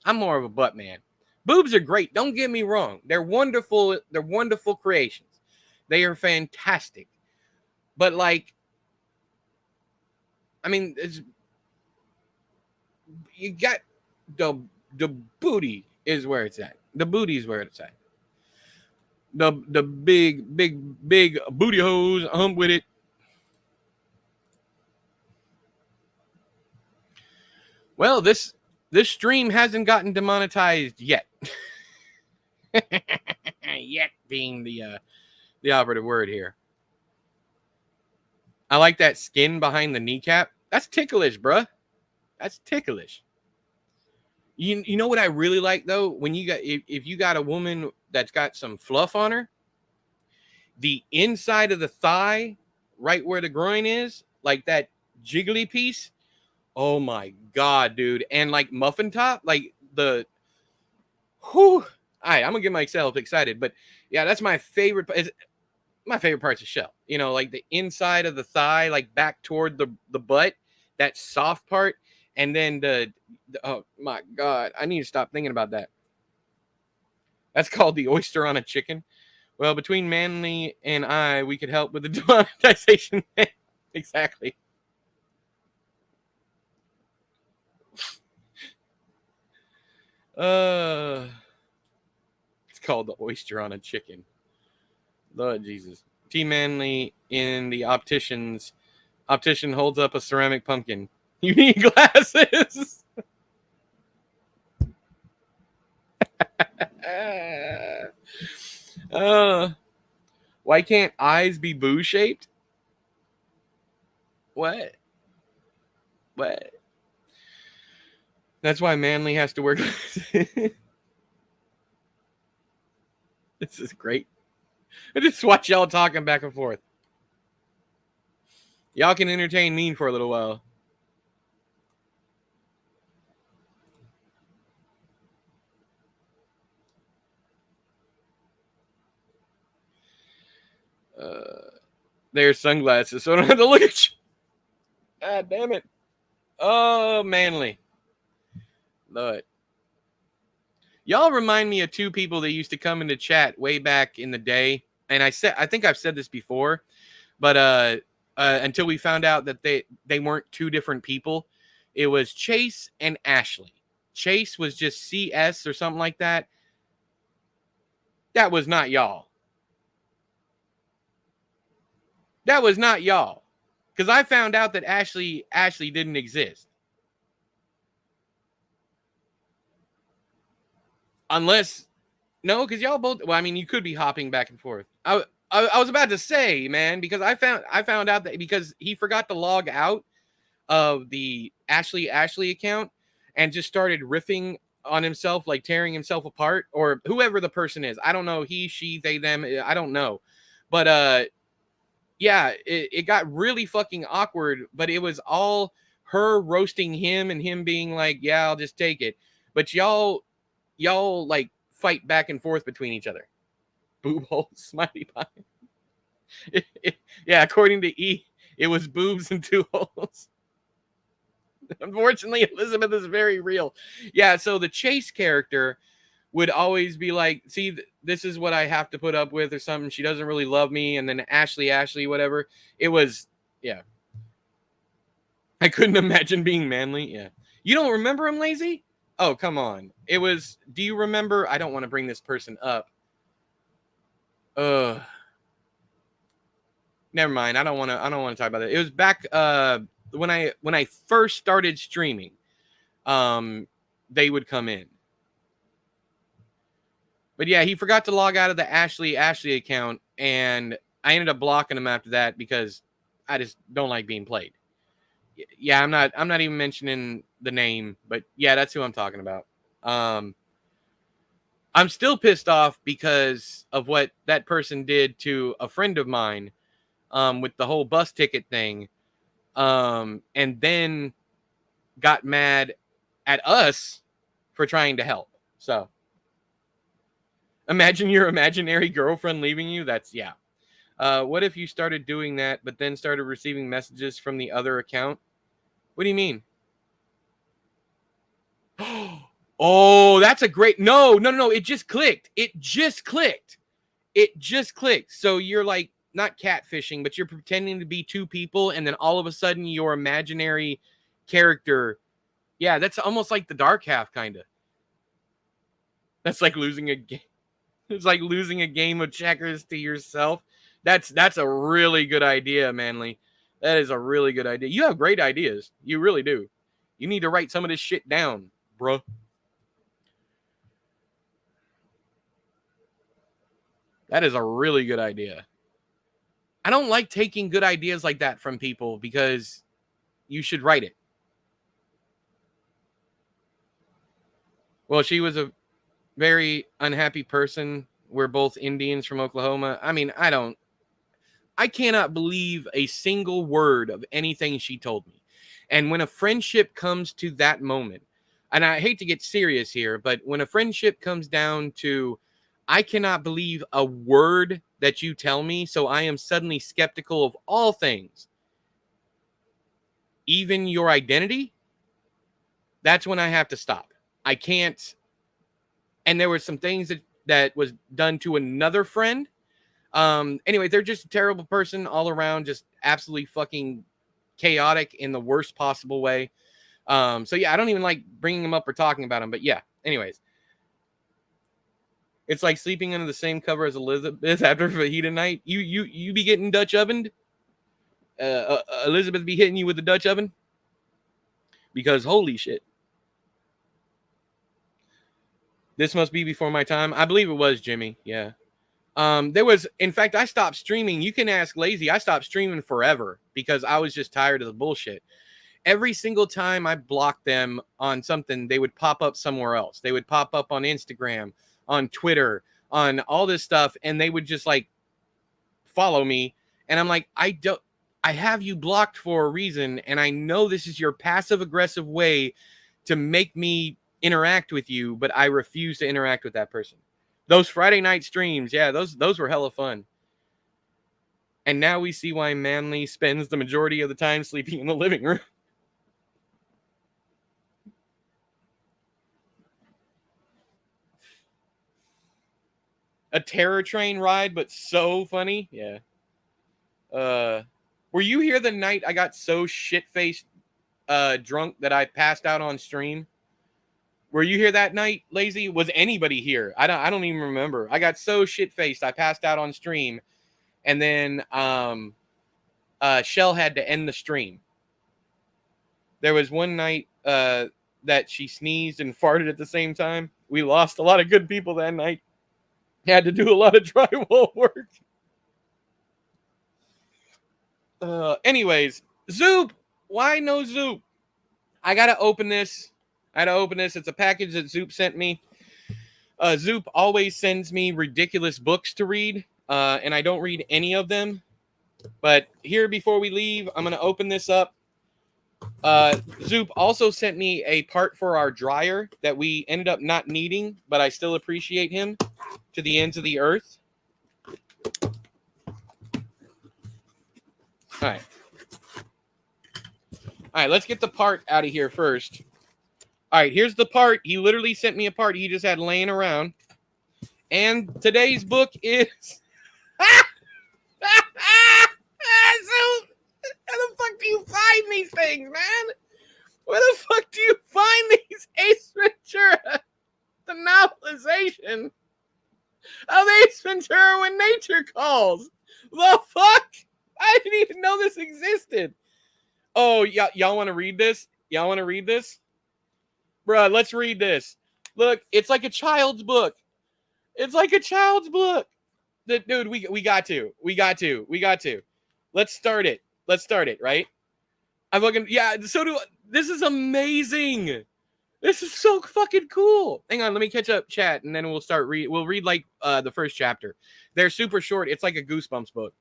I'm more of a butt man. Boobs are great. Don't get me wrong. They're wonderful. They're wonderful creations. They are fantastic. But like, I mean, you got the booty is where it's at. The booty is where it's at. The big booty hose, hump with it. Well, this stream hasn't gotten demonetized yet. Yet being the operative word here. I like that skin behind the kneecap. That's ticklish, bruh. That's ticklish. You know what I really like though? When you got if you got a woman that's got some fluff on her, the inside of the thigh, right where the groin is, like that jiggly piece. Oh my god, dude! And like muffin top, like the. Whew. All right, I'm gonna get myself excited, but yeah, that's my favorite. My favorite part's the shell. You know, like the inside of the thigh, like back toward the butt, that soft part, and then the oh my god, I need to stop thinking about that. That's called the oyster on a chicken. Well, between Manly and I, we could help with the demonetization. Exactly. It's called the oyster on a chicken. Lord Jesus. T Manly in the opticians. Optician holds up a ceramic pumpkin. You need glasses. Why can't eyes be boo shaped? What? That's why Manly has to wear glasses. This is great. I just watch y'all talking back and forth. Y'all can entertain me for a little while. There's sunglasses, so I don't have to look at you. God damn it. Oh, Manly. Lord. Y'all remind me of two people that used to come into chat way back in the day. And I think I've said this before, but until we found out that they weren't two different people. It was Chase and Ashley. Chase was just CS or something like that. That was not y'all. That was not y'all. Because I found out that Ashley didn't exist. Unless, no, because y'all both, well, I mean, you could be hopping back and forth. I was about to say, man, because I found out that because he forgot to log out of the Ashley account and just started riffing on himself, like tearing himself apart, or whoever the person is. I don't know, he, she, they, them, I don't know. But yeah, it got really fucking awkward, but it was all her roasting him and him being like, yeah, I'll just take it. But y'all like fight back and forth between each other. Boob hole, smiley pie. Yeah, according to E, it was boobs and 2 holes. Unfortunately, Elizabeth is very real. Yeah, so the Chase character would always be like, see, this is what I have to put up with or something. She doesn't really love me. And then Ashley, whatever. It was, yeah. I couldn't imagine being manly. Yeah. You don't remember him, Lazy? Oh, come on. It was, do you remember? I don't want to bring this person up. Never mind. I don't want to talk about it. It was back when I first started streaming. They would come in. But yeah, he forgot to log out of the Ashley account, and I ended up blocking him after that because I just don't like being played. Yeah, I'm not even mentioning the name, but yeah, that's who I'm talking about. I'm still pissed off because of what that person did to a friend of mine, with the whole bus ticket thing, and then got mad at us for trying to help. So imagine your imaginary girlfriend leaving you. That's, yeah. What if you started doing that, but then started receiving messages from the other account? What do you mean? Oh, that's a great... No. It just clicked. It just clicked. So you're like not catfishing, but you're pretending to be 2 people, and then all of a sudden your imaginary character... Yeah, that's almost like the dark half, kind of. That's like losing a game. It's like losing a game of checkers to yourself. That's a really good idea, Manly. That is a really good idea. You have great ideas. You really do. You need to write some of this shit down, bro. That is a really good idea. I don't like taking good ideas like that from people because you should write it. Well, she was a very unhappy person. We're both Indians from Oklahoma. I mean, I cannot believe a single word of anything she told me. And when a friendship comes to that moment, and I hate to get serious here, but when a friendship comes down to, I cannot believe a word that you tell me, so I am suddenly skeptical of all things, even your identity, that's when I have to stop. I can't. And there were some things that was done to another friend. Anyway, they're just a terrible person all around, just absolutely fucking chaotic in the worst possible way. So yeah, I don't even like bringing them up or talking about them, but yeah, anyways. It's like sleeping under the same cover as Elizabeth after a fajita night. You be getting Dutch ovened? Elizabeth be hitting you with the Dutch oven? Because holy shit. This must be before my time. I believe it was, Jimmy. Yeah. There was, in fact, I stopped streaming. You can ask Lazy. I stopped streaming forever because I was just tired of the bullshit. Every single time I blocked them on something, they would pop up somewhere else. They would pop up on Instagram, on Twitter, on all this stuff, and they would just like follow me. And I'm like, I have you blocked for a reason, and I know this is your passive aggressive way to make me interact with you, but I refuse to interact with that person. Those Friday night streams, yeah, those were hella fun. And now we see why Manly spends the majority of the time sleeping in the living room. A terror train ride, but so funny. Yeah. Were you here the night I got so shit-faced drunk that I passed out on stream? Were you here that night, Lazy? Was anybody here? I don't even remember. I got so shit-faced I passed out on stream, and then Shell had to end the stream. There was one night that she sneezed and farted at the same time. We lost a lot of good people that night. Had to do a lot of drywall work. Anyways, Zoop. Why no Zoop? I gotta open this. I had to open this. It's a package that Zoop sent me. Zoop always sends me ridiculous books to read, and I don't read any of them. But here, before we leave, I'm going to open this up. Zoop also sent me a part for our dryer that we ended up not needing, but I still appreciate him to the ends of the earth. All right. All right, let's get the part out of here first. All right, here's the part. He literally sent me a part he just had laying around. And today's book is... So, how the fuck do you find these things, man? Where the fuck do you find these Ace Ventura? The novelization of Ace Ventura When Nature Calls. The fuck? I didn't even know this existed. Oh, y'all want to read this? Y'all want to read this? Bruh, let's read this. Look, it's like a child's book. It's like a child's book. Dude, we got to. Let's start it, right? I'm looking, yeah, so do, this is amazing. This is so fucking cool. Hang on, let me catch up chat, and then we'll start we'll read, like, the first chapter. They're super short. It's like a Goosebumps book.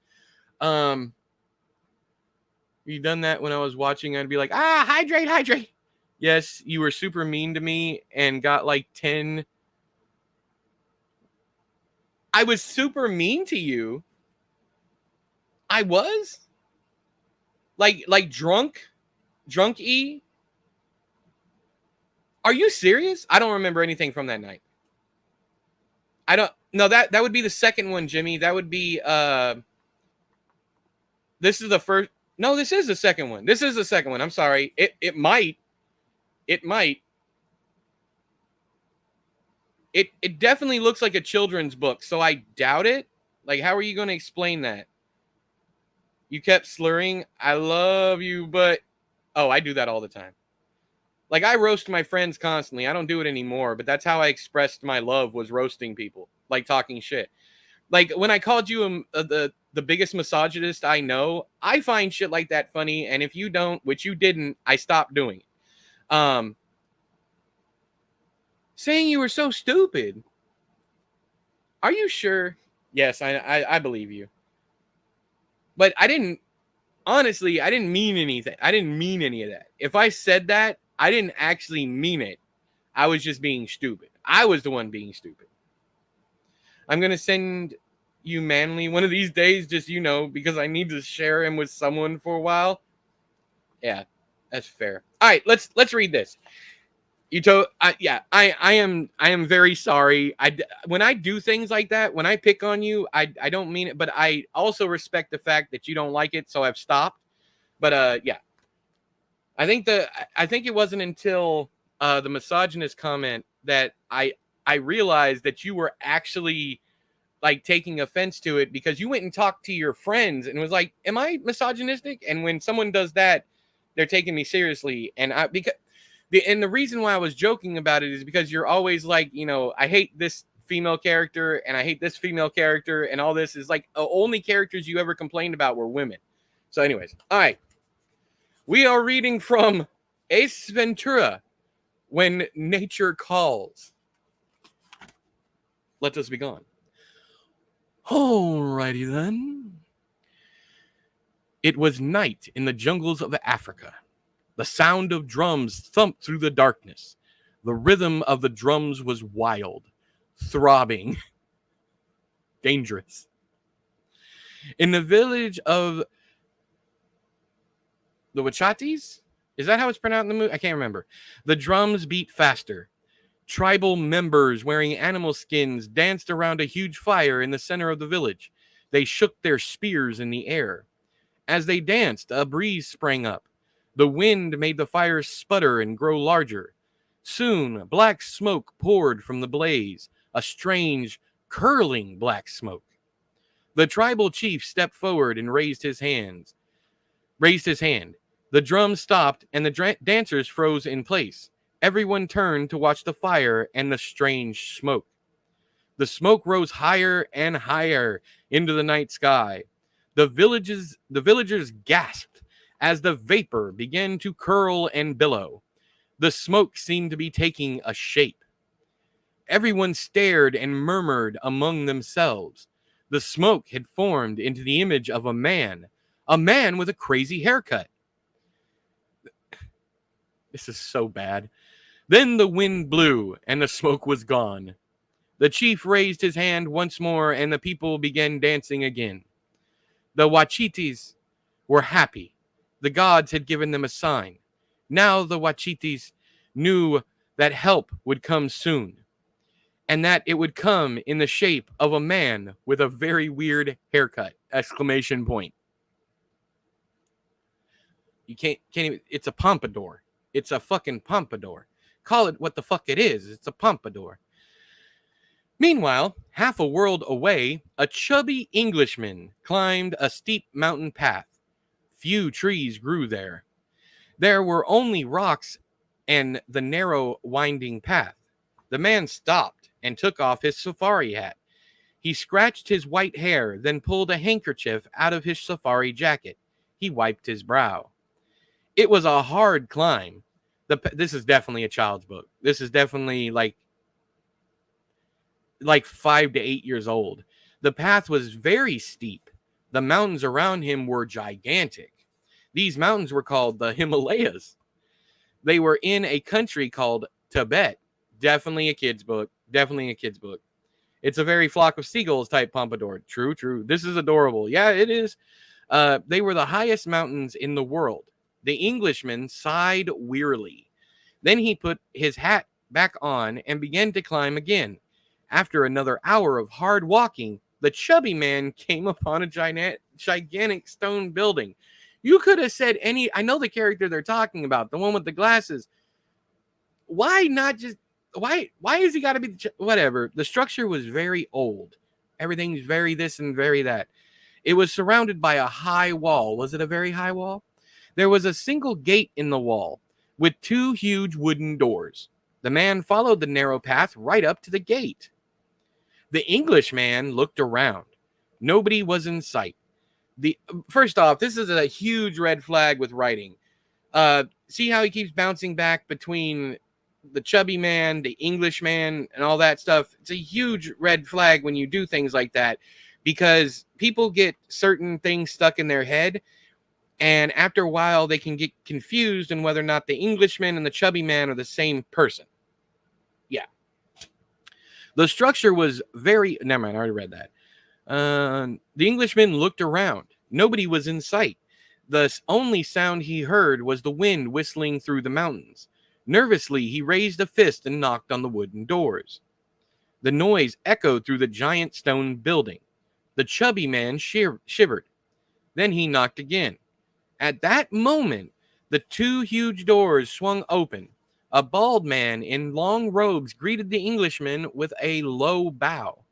You done that when I was watching, I'd be like, hydrate. Yes, you were super mean to me and got, like, 10... I was super mean to you. I was? Like drunk-y? Are you serious? I don't remember anything from that night. I don't... No, that would be the second one, Jimmy. That would be... This is the first... No, this is the second one. This is the second one. I'm sorry. It might. It might. It definitely looks like a children's book, so I doubt it. Like, how are you going to explain that? You kept slurring. I love you, but... Oh, I do that all the time. Like, I roast my friends constantly. I don't do it anymore, but that's how I expressed my love, was roasting people. Like, talking shit. Like, when I called you the biggest misogynist I know, I find shit like that funny, and if you don't, which you didn't, I stopped doing it. Saying you were so stupid. Are you sure? Yes, I believe you. But I didn't... Honestly, I didn't mean anything. I didn't mean any of that. If I said that, I didn't actually mean it. I was just being stupid. I was the one being stupid. I'm going to send you Manly one of these days, just, you know, because I need to share him with someone for a while. Yeah, that's fair. All right, let's read this. I am very sorry. When I do things like that, when I pick on you, I don't mean it, but I also respect the fact that you don't like it, so I've stopped. But yeah. I think it wasn't until the misogynist comment that I realized that you were actually, like, taking offense to it, because you went and talked to your friends and was like, am I misogynistic? And when someone does that, they're taking me seriously. And the reason why I was joking about it is because you're always like, you know, I hate this female character and I hate this female character, and all this is like the only characters you ever complained about were women. So anyways, all right. We are reading from Ace Ventura, When Nature Calls. Let us be gone. Alrighty then. It was night in the jungles of Africa. The sound of drums thumped through the darkness. The rhythm of the drums was wild, throbbing, dangerous. In the village of the Wachatis? Is that how it's pronounced in the movie? I can't remember. The drums beat faster. Tribal members wearing animal skins danced around a huge fire in the center of the village. They shook their spears in the air. As they danced, a breeze sprang up. The wind made the fire sputter and grow larger. Soon, black smoke poured from the blaze, a strange, curling black smoke. The tribal chief stepped forward and raised his hand. The drums stopped, and the dancers froze in place. Everyone turned to watch the fire and the strange smoke. The smoke rose higher and higher into the night sky. The villagers gasped as the vapor began to curl and billow. The smoke seemed to be taking a shape. Everyone stared and murmured among themselves. The smoke had formed into the image of a man with a crazy haircut. This is so bad. Then the wind blew and the smoke was gone. The chief raised his hand once more and the people began dancing again. The Wachitis were happy. The gods had given them a sign. Now the Wachitis knew that help would come soon, and that it would come in the shape of a man with a very weird haircut! Exclamation point. You can't even, it's a pompadour. It's a fucking pompadour. Call it what the fuck it is. It's a pompadour. Meanwhile, half a world away, a chubby Englishman climbed a steep mountain path. Few trees grew there. There were only rocks and the narrow, winding path. The man stopped and took off his safari hat. He scratched his white hair, then pulled a handkerchief out of his safari jacket. He wiped his brow. It was a hard climb. This is definitely a child's book. This is definitely like 5 to 8 years old. The path was very steep. The mountains around him were gigantic. These mountains were called the Himalayas. They were in a country called Tibet. Definitely a kid's book. Definitely a kid's book. It's a very flock of seagulls type pompadour. True, true. This is adorable. Yeah, it is. They were the highest mountains in the world. The Englishman sighed wearily. Then he put his hat back on and began to climb again. After another hour of hard walking, the chubby man came upon a gigantic stone building. You could have said I know the character they're talking about, the one with the glasses. Why not just, why has he got to be, whatever. The structure was very old. Everything's very this and very that. It was surrounded by a high wall. Was it a very high wall? There was a single gate in the wall with 2 huge wooden doors. The man followed the narrow path right up to the gate. The Englishman looked around. Nobody was in sight. First off, this is a huge red flag with writing. See how he keeps bouncing back between the chubby man, the Englishman, and all that stuff? It's a huge red flag when you do things like that, because people get certain things stuck in their head, and after a while they can get confused on whether or not the Englishman and the chubby man are the same person. Yeah. The structure was very... Never mind, I already read that. The Englishman looked around. Nobody was in sight. The only sound he heard was the wind whistling through the mountains. Nervously, he raised a fist and knocked on the wooden doors. The noise echoed through the giant stone building. The chubby man shivered. Then he knocked again. At that moment, the 2 huge doors swung open. A bald man in long robes greeted the Englishman with a low bow.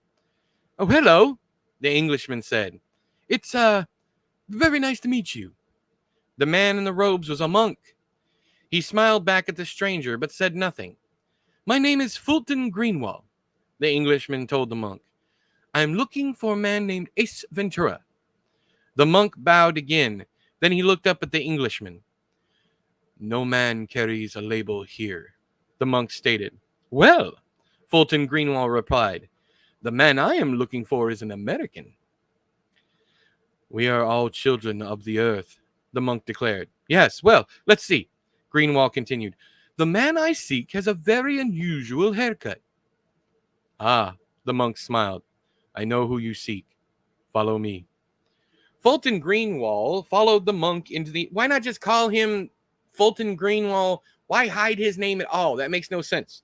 "Oh, hello," the Englishman said. "It's very nice to meet you." The man in the robes was a monk. He smiled back at the stranger, but said nothing. "My name is Fulton Greenwall," the Englishman told the monk. "I'm looking for a man named Ace Ventura." The monk bowed again. Then he looked up at the Englishman. "No man carries a label here," the monk stated. "Well," Fulton Greenwall replied, "the man I am looking for is an American." "We are all children of the earth," the monk declared. "Yes, well, let's see," Greenwall continued. "The man I seek has a very unusual haircut." "Ah," the monk smiled. "I know who you seek. Follow me." Fulton Greenwall followed the monk into the... Why not just call him Fulton Greenwall? Why hide his name at all? That makes no sense.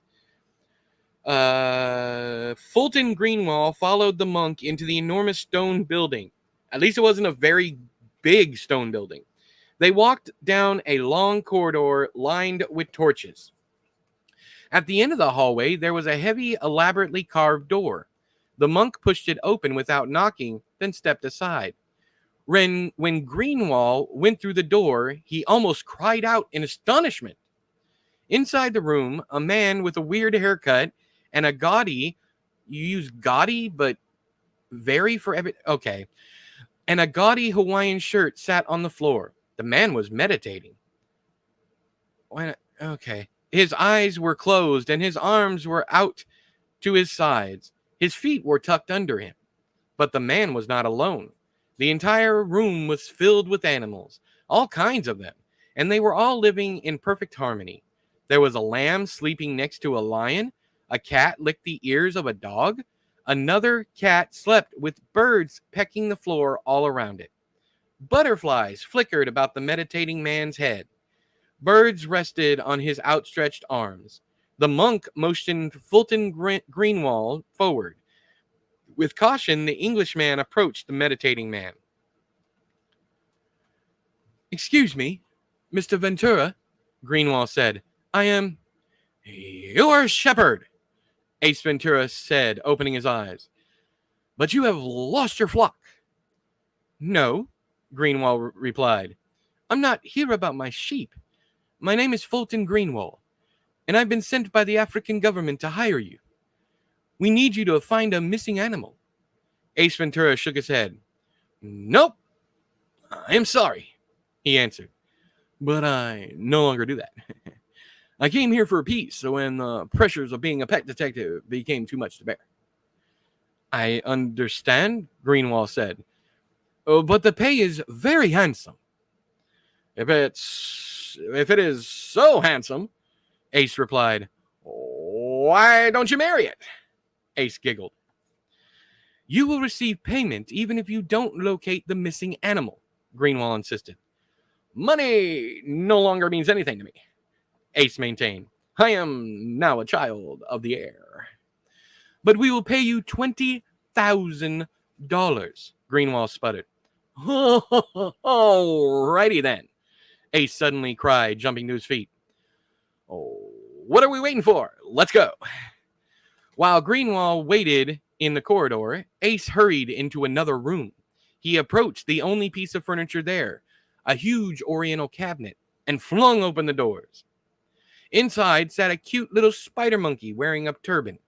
Fulton Greenwall followed the monk into the enormous stone building. At least it wasn't a very big stone building. They walked down a long corridor lined with torches. At the end of the hallway, there was a heavy, elaborately carved door. The monk pushed it open without knocking, then stepped aside. When Greenwall went through the door, he almost cried out in astonishment. Inside the room, a man with a weird haircut and a gaudy, you use gaudy, but very for every, okay, and a gaudy Hawaiian shirt sat on the floor. The man was meditating. Why not? Okay. His eyes were closed and his arms were out to his sides. His feet were tucked under him. But the man was not alone. The entire room was filled with animals, all kinds of them, and they were all living in perfect harmony. There was a lamb sleeping next to a lion, a cat licked the ears of a dog, another cat slept with birds pecking the floor all around it. Butterflies flickered about the meditating man's head. Birds rested on his outstretched arms. The monk motioned Fulton Greenwall forward. With caution, the Englishman approached the meditating man. "Excuse me, Mr. Ventura," Greenwall said. "I am—" "You're a shepherd," Ace Ventura said, opening his eyes. "But you have lost your flock." "No," Greenwall replied. "I'm not here about my sheep. My name is Fulton Greenwall, and I've been sent by the African government to hire you. We need you to find a missing animal." Ace Ventura shook his head. "Nope, I am sorry," he answered, "but I no longer do that. I came here for peace, so when the pressures of being a pet detective became too much to bear." "I understand," Greenwall said, "oh, but the pay is very handsome." If it is so handsome," Ace replied, "why don't you marry it?" Ace giggled. "You will receive payment even if you don't locate the missing animal," Greenwall insisted. "Money no longer means anything to me," Ace maintained. "I am now a child of the air." "But we will pay you $20,000, Greenwall sputtered. "Alrighty then," Ace suddenly cried, jumping to his feet. "Oh, what are we waiting for? Let's go." While Greenwall waited in the corridor, Ace hurried into another room. He approached the only piece of furniture there, a huge oriental cabinet, and flung open the doors. Inside sat a cute little spider monkey wearing a turban.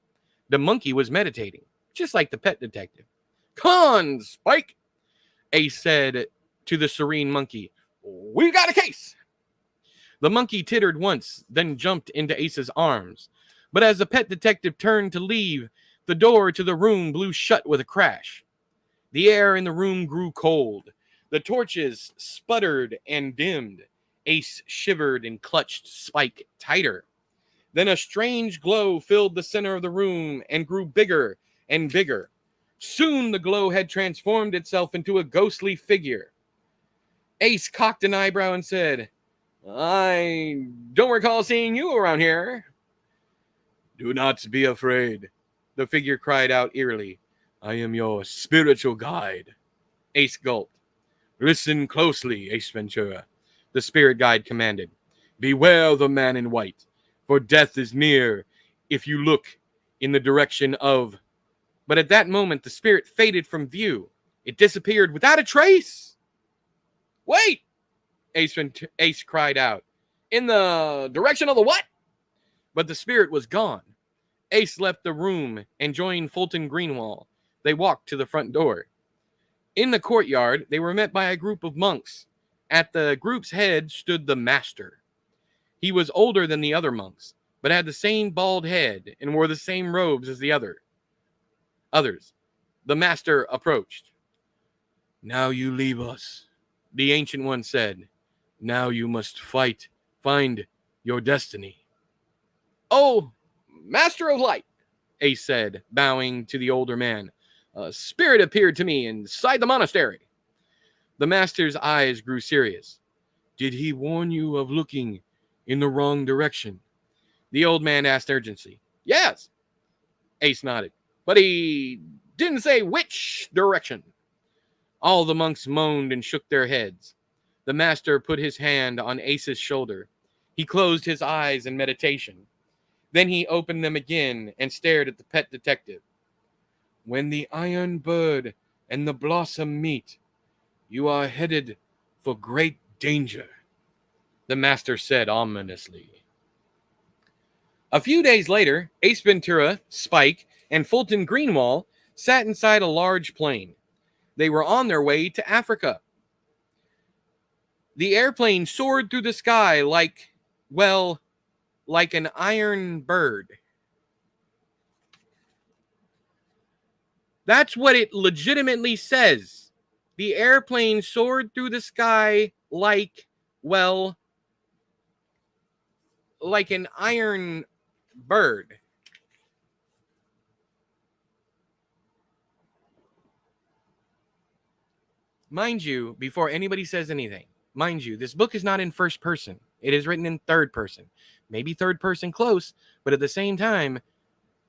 The monkey was meditating, just like the pet detective. "Come on, Spike," Ace said to the serene monkey. "We've got a case." The monkey tittered once, then jumped into Ace's arms. But as the pet detective turned to leave, the door to the room blew shut with a crash. The air in the room grew cold. The torches sputtered and dimmed. Ace shivered and clutched Spike tighter. Then a strange glow filled the center of the room and grew bigger and bigger. Soon the glow had transformed itself into a ghostly figure. Ace cocked an eyebrow and said, "I don't recall seeing you around here." "Do not be afraid," the figure cried out eerily. "I am your spiritual guide." Ace gulped. "Listen closely, Ace Ventura," the spirit guide commanded. "Beware the man in white, for death is near if you look in the direction of—" But at that moment, the spirit faded from view. It disappeared without a trace. "Wait!" Ace cried out. "In the direction of the what?" But the spirit was gone. Ace left the room and joined Fulton Greenwall. They walked to the front door. In the courtyard, they were met by a group of monks. At the group's head stood the master. He was older than the other monks, but had the same bald head and wore the same robes as the others. The master approached. "Now you leave us," the ancient one said. "Now you must find your destiny." "Oh, Master of Light," Ace said, bowing to the older man. "A spirit appeared to me inside the monastery." The master's eyes grew serious. "Did he warn you of looking in the wrong direction?" The old man asked urgently. "Yes," Ace nodded. "But he didn't say which direction." All the monks moaned and shook their heads. The master put his hand on Ace's shoulder. He closed his eyes in meditation. Then he opened them again and stared at the pet detective. "When the iron bird and the blossom meet, you are headed for great danger," the master said ominously. A few days later, Ace Ventura, Spike, and Fulton Greenwall sat inside a large plane. They were on their way to Africa. The airplane soared through the sky like, well, like an iron bird. That's what it legitimately says. The airplane soared through the sky like, well, like an iron bird. Mind you, before anybody says anything, mind you, this book is not in first person. It is written in third person. Maybe third person close, but at the same time,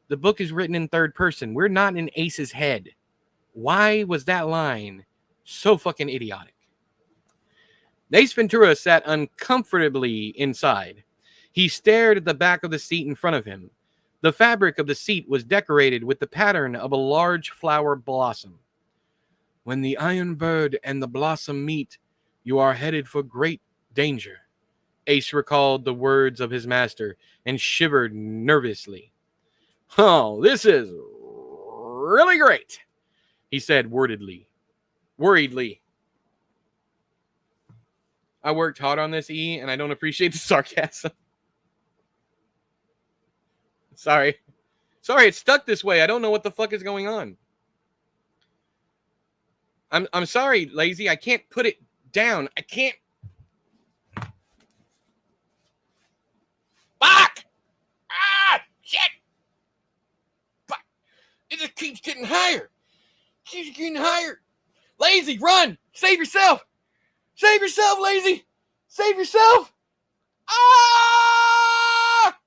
the book is written in third person. We're not in Ace's head. Why was that line so fucking idiotic? Ace Ventura sat uncomfortably inside. He stared at the back of the seat in front of him. The fabric of the seat was decorated with the pattern of a large flower blossom. When the iron bird and the blossom meet, you are headed for great danger. Ace recalled the words of his master and shivered nervously. Oh, this is really great, he said worriedly. I worked hard on this, E, and I don't appreciate the sarcasm. Sorry, it's stuck this way. I don't know what the fuck is going on. I'm sorry, Lazy. I can't put it down. I can't. Fuck! Ah! Shit! Fuck! It just keeps getting higher. Lazy, run! Save yourself! Save yourself, Lazy! Save yourself! Ah!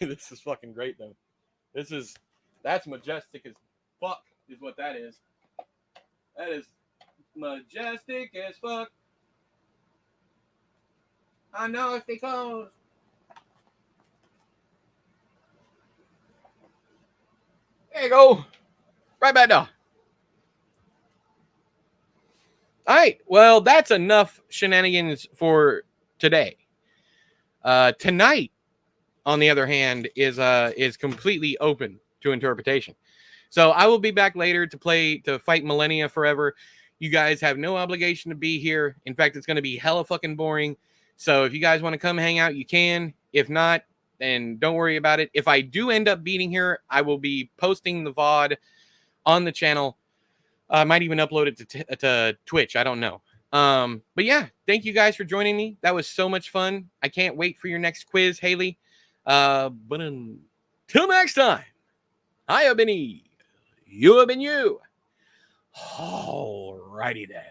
This is fucking great, though. That's majestic as fuck, is what that is. That is majestic as fuck. I know if they close. There you go. Right back now. All right. Well, that's enough shenanigans for today. Tonight, on the other hand, is completely open to interpretation. So I will be back later to fight Millennia Forever. You guys have no obligation to be here. In fact, it's going to be hella fucking boring. So if you guys want to come hang out, you can. If not, then don't worry about it. If I do end up beating here, I will be posting the VOD on the channel. I might even upload it to Twitch. I don't know. But yeah, thank you guys for joining me. That was so much fun. I can't wait for your next quiz, Haley. But until next time, I have been E. You have been you. Alrighty then.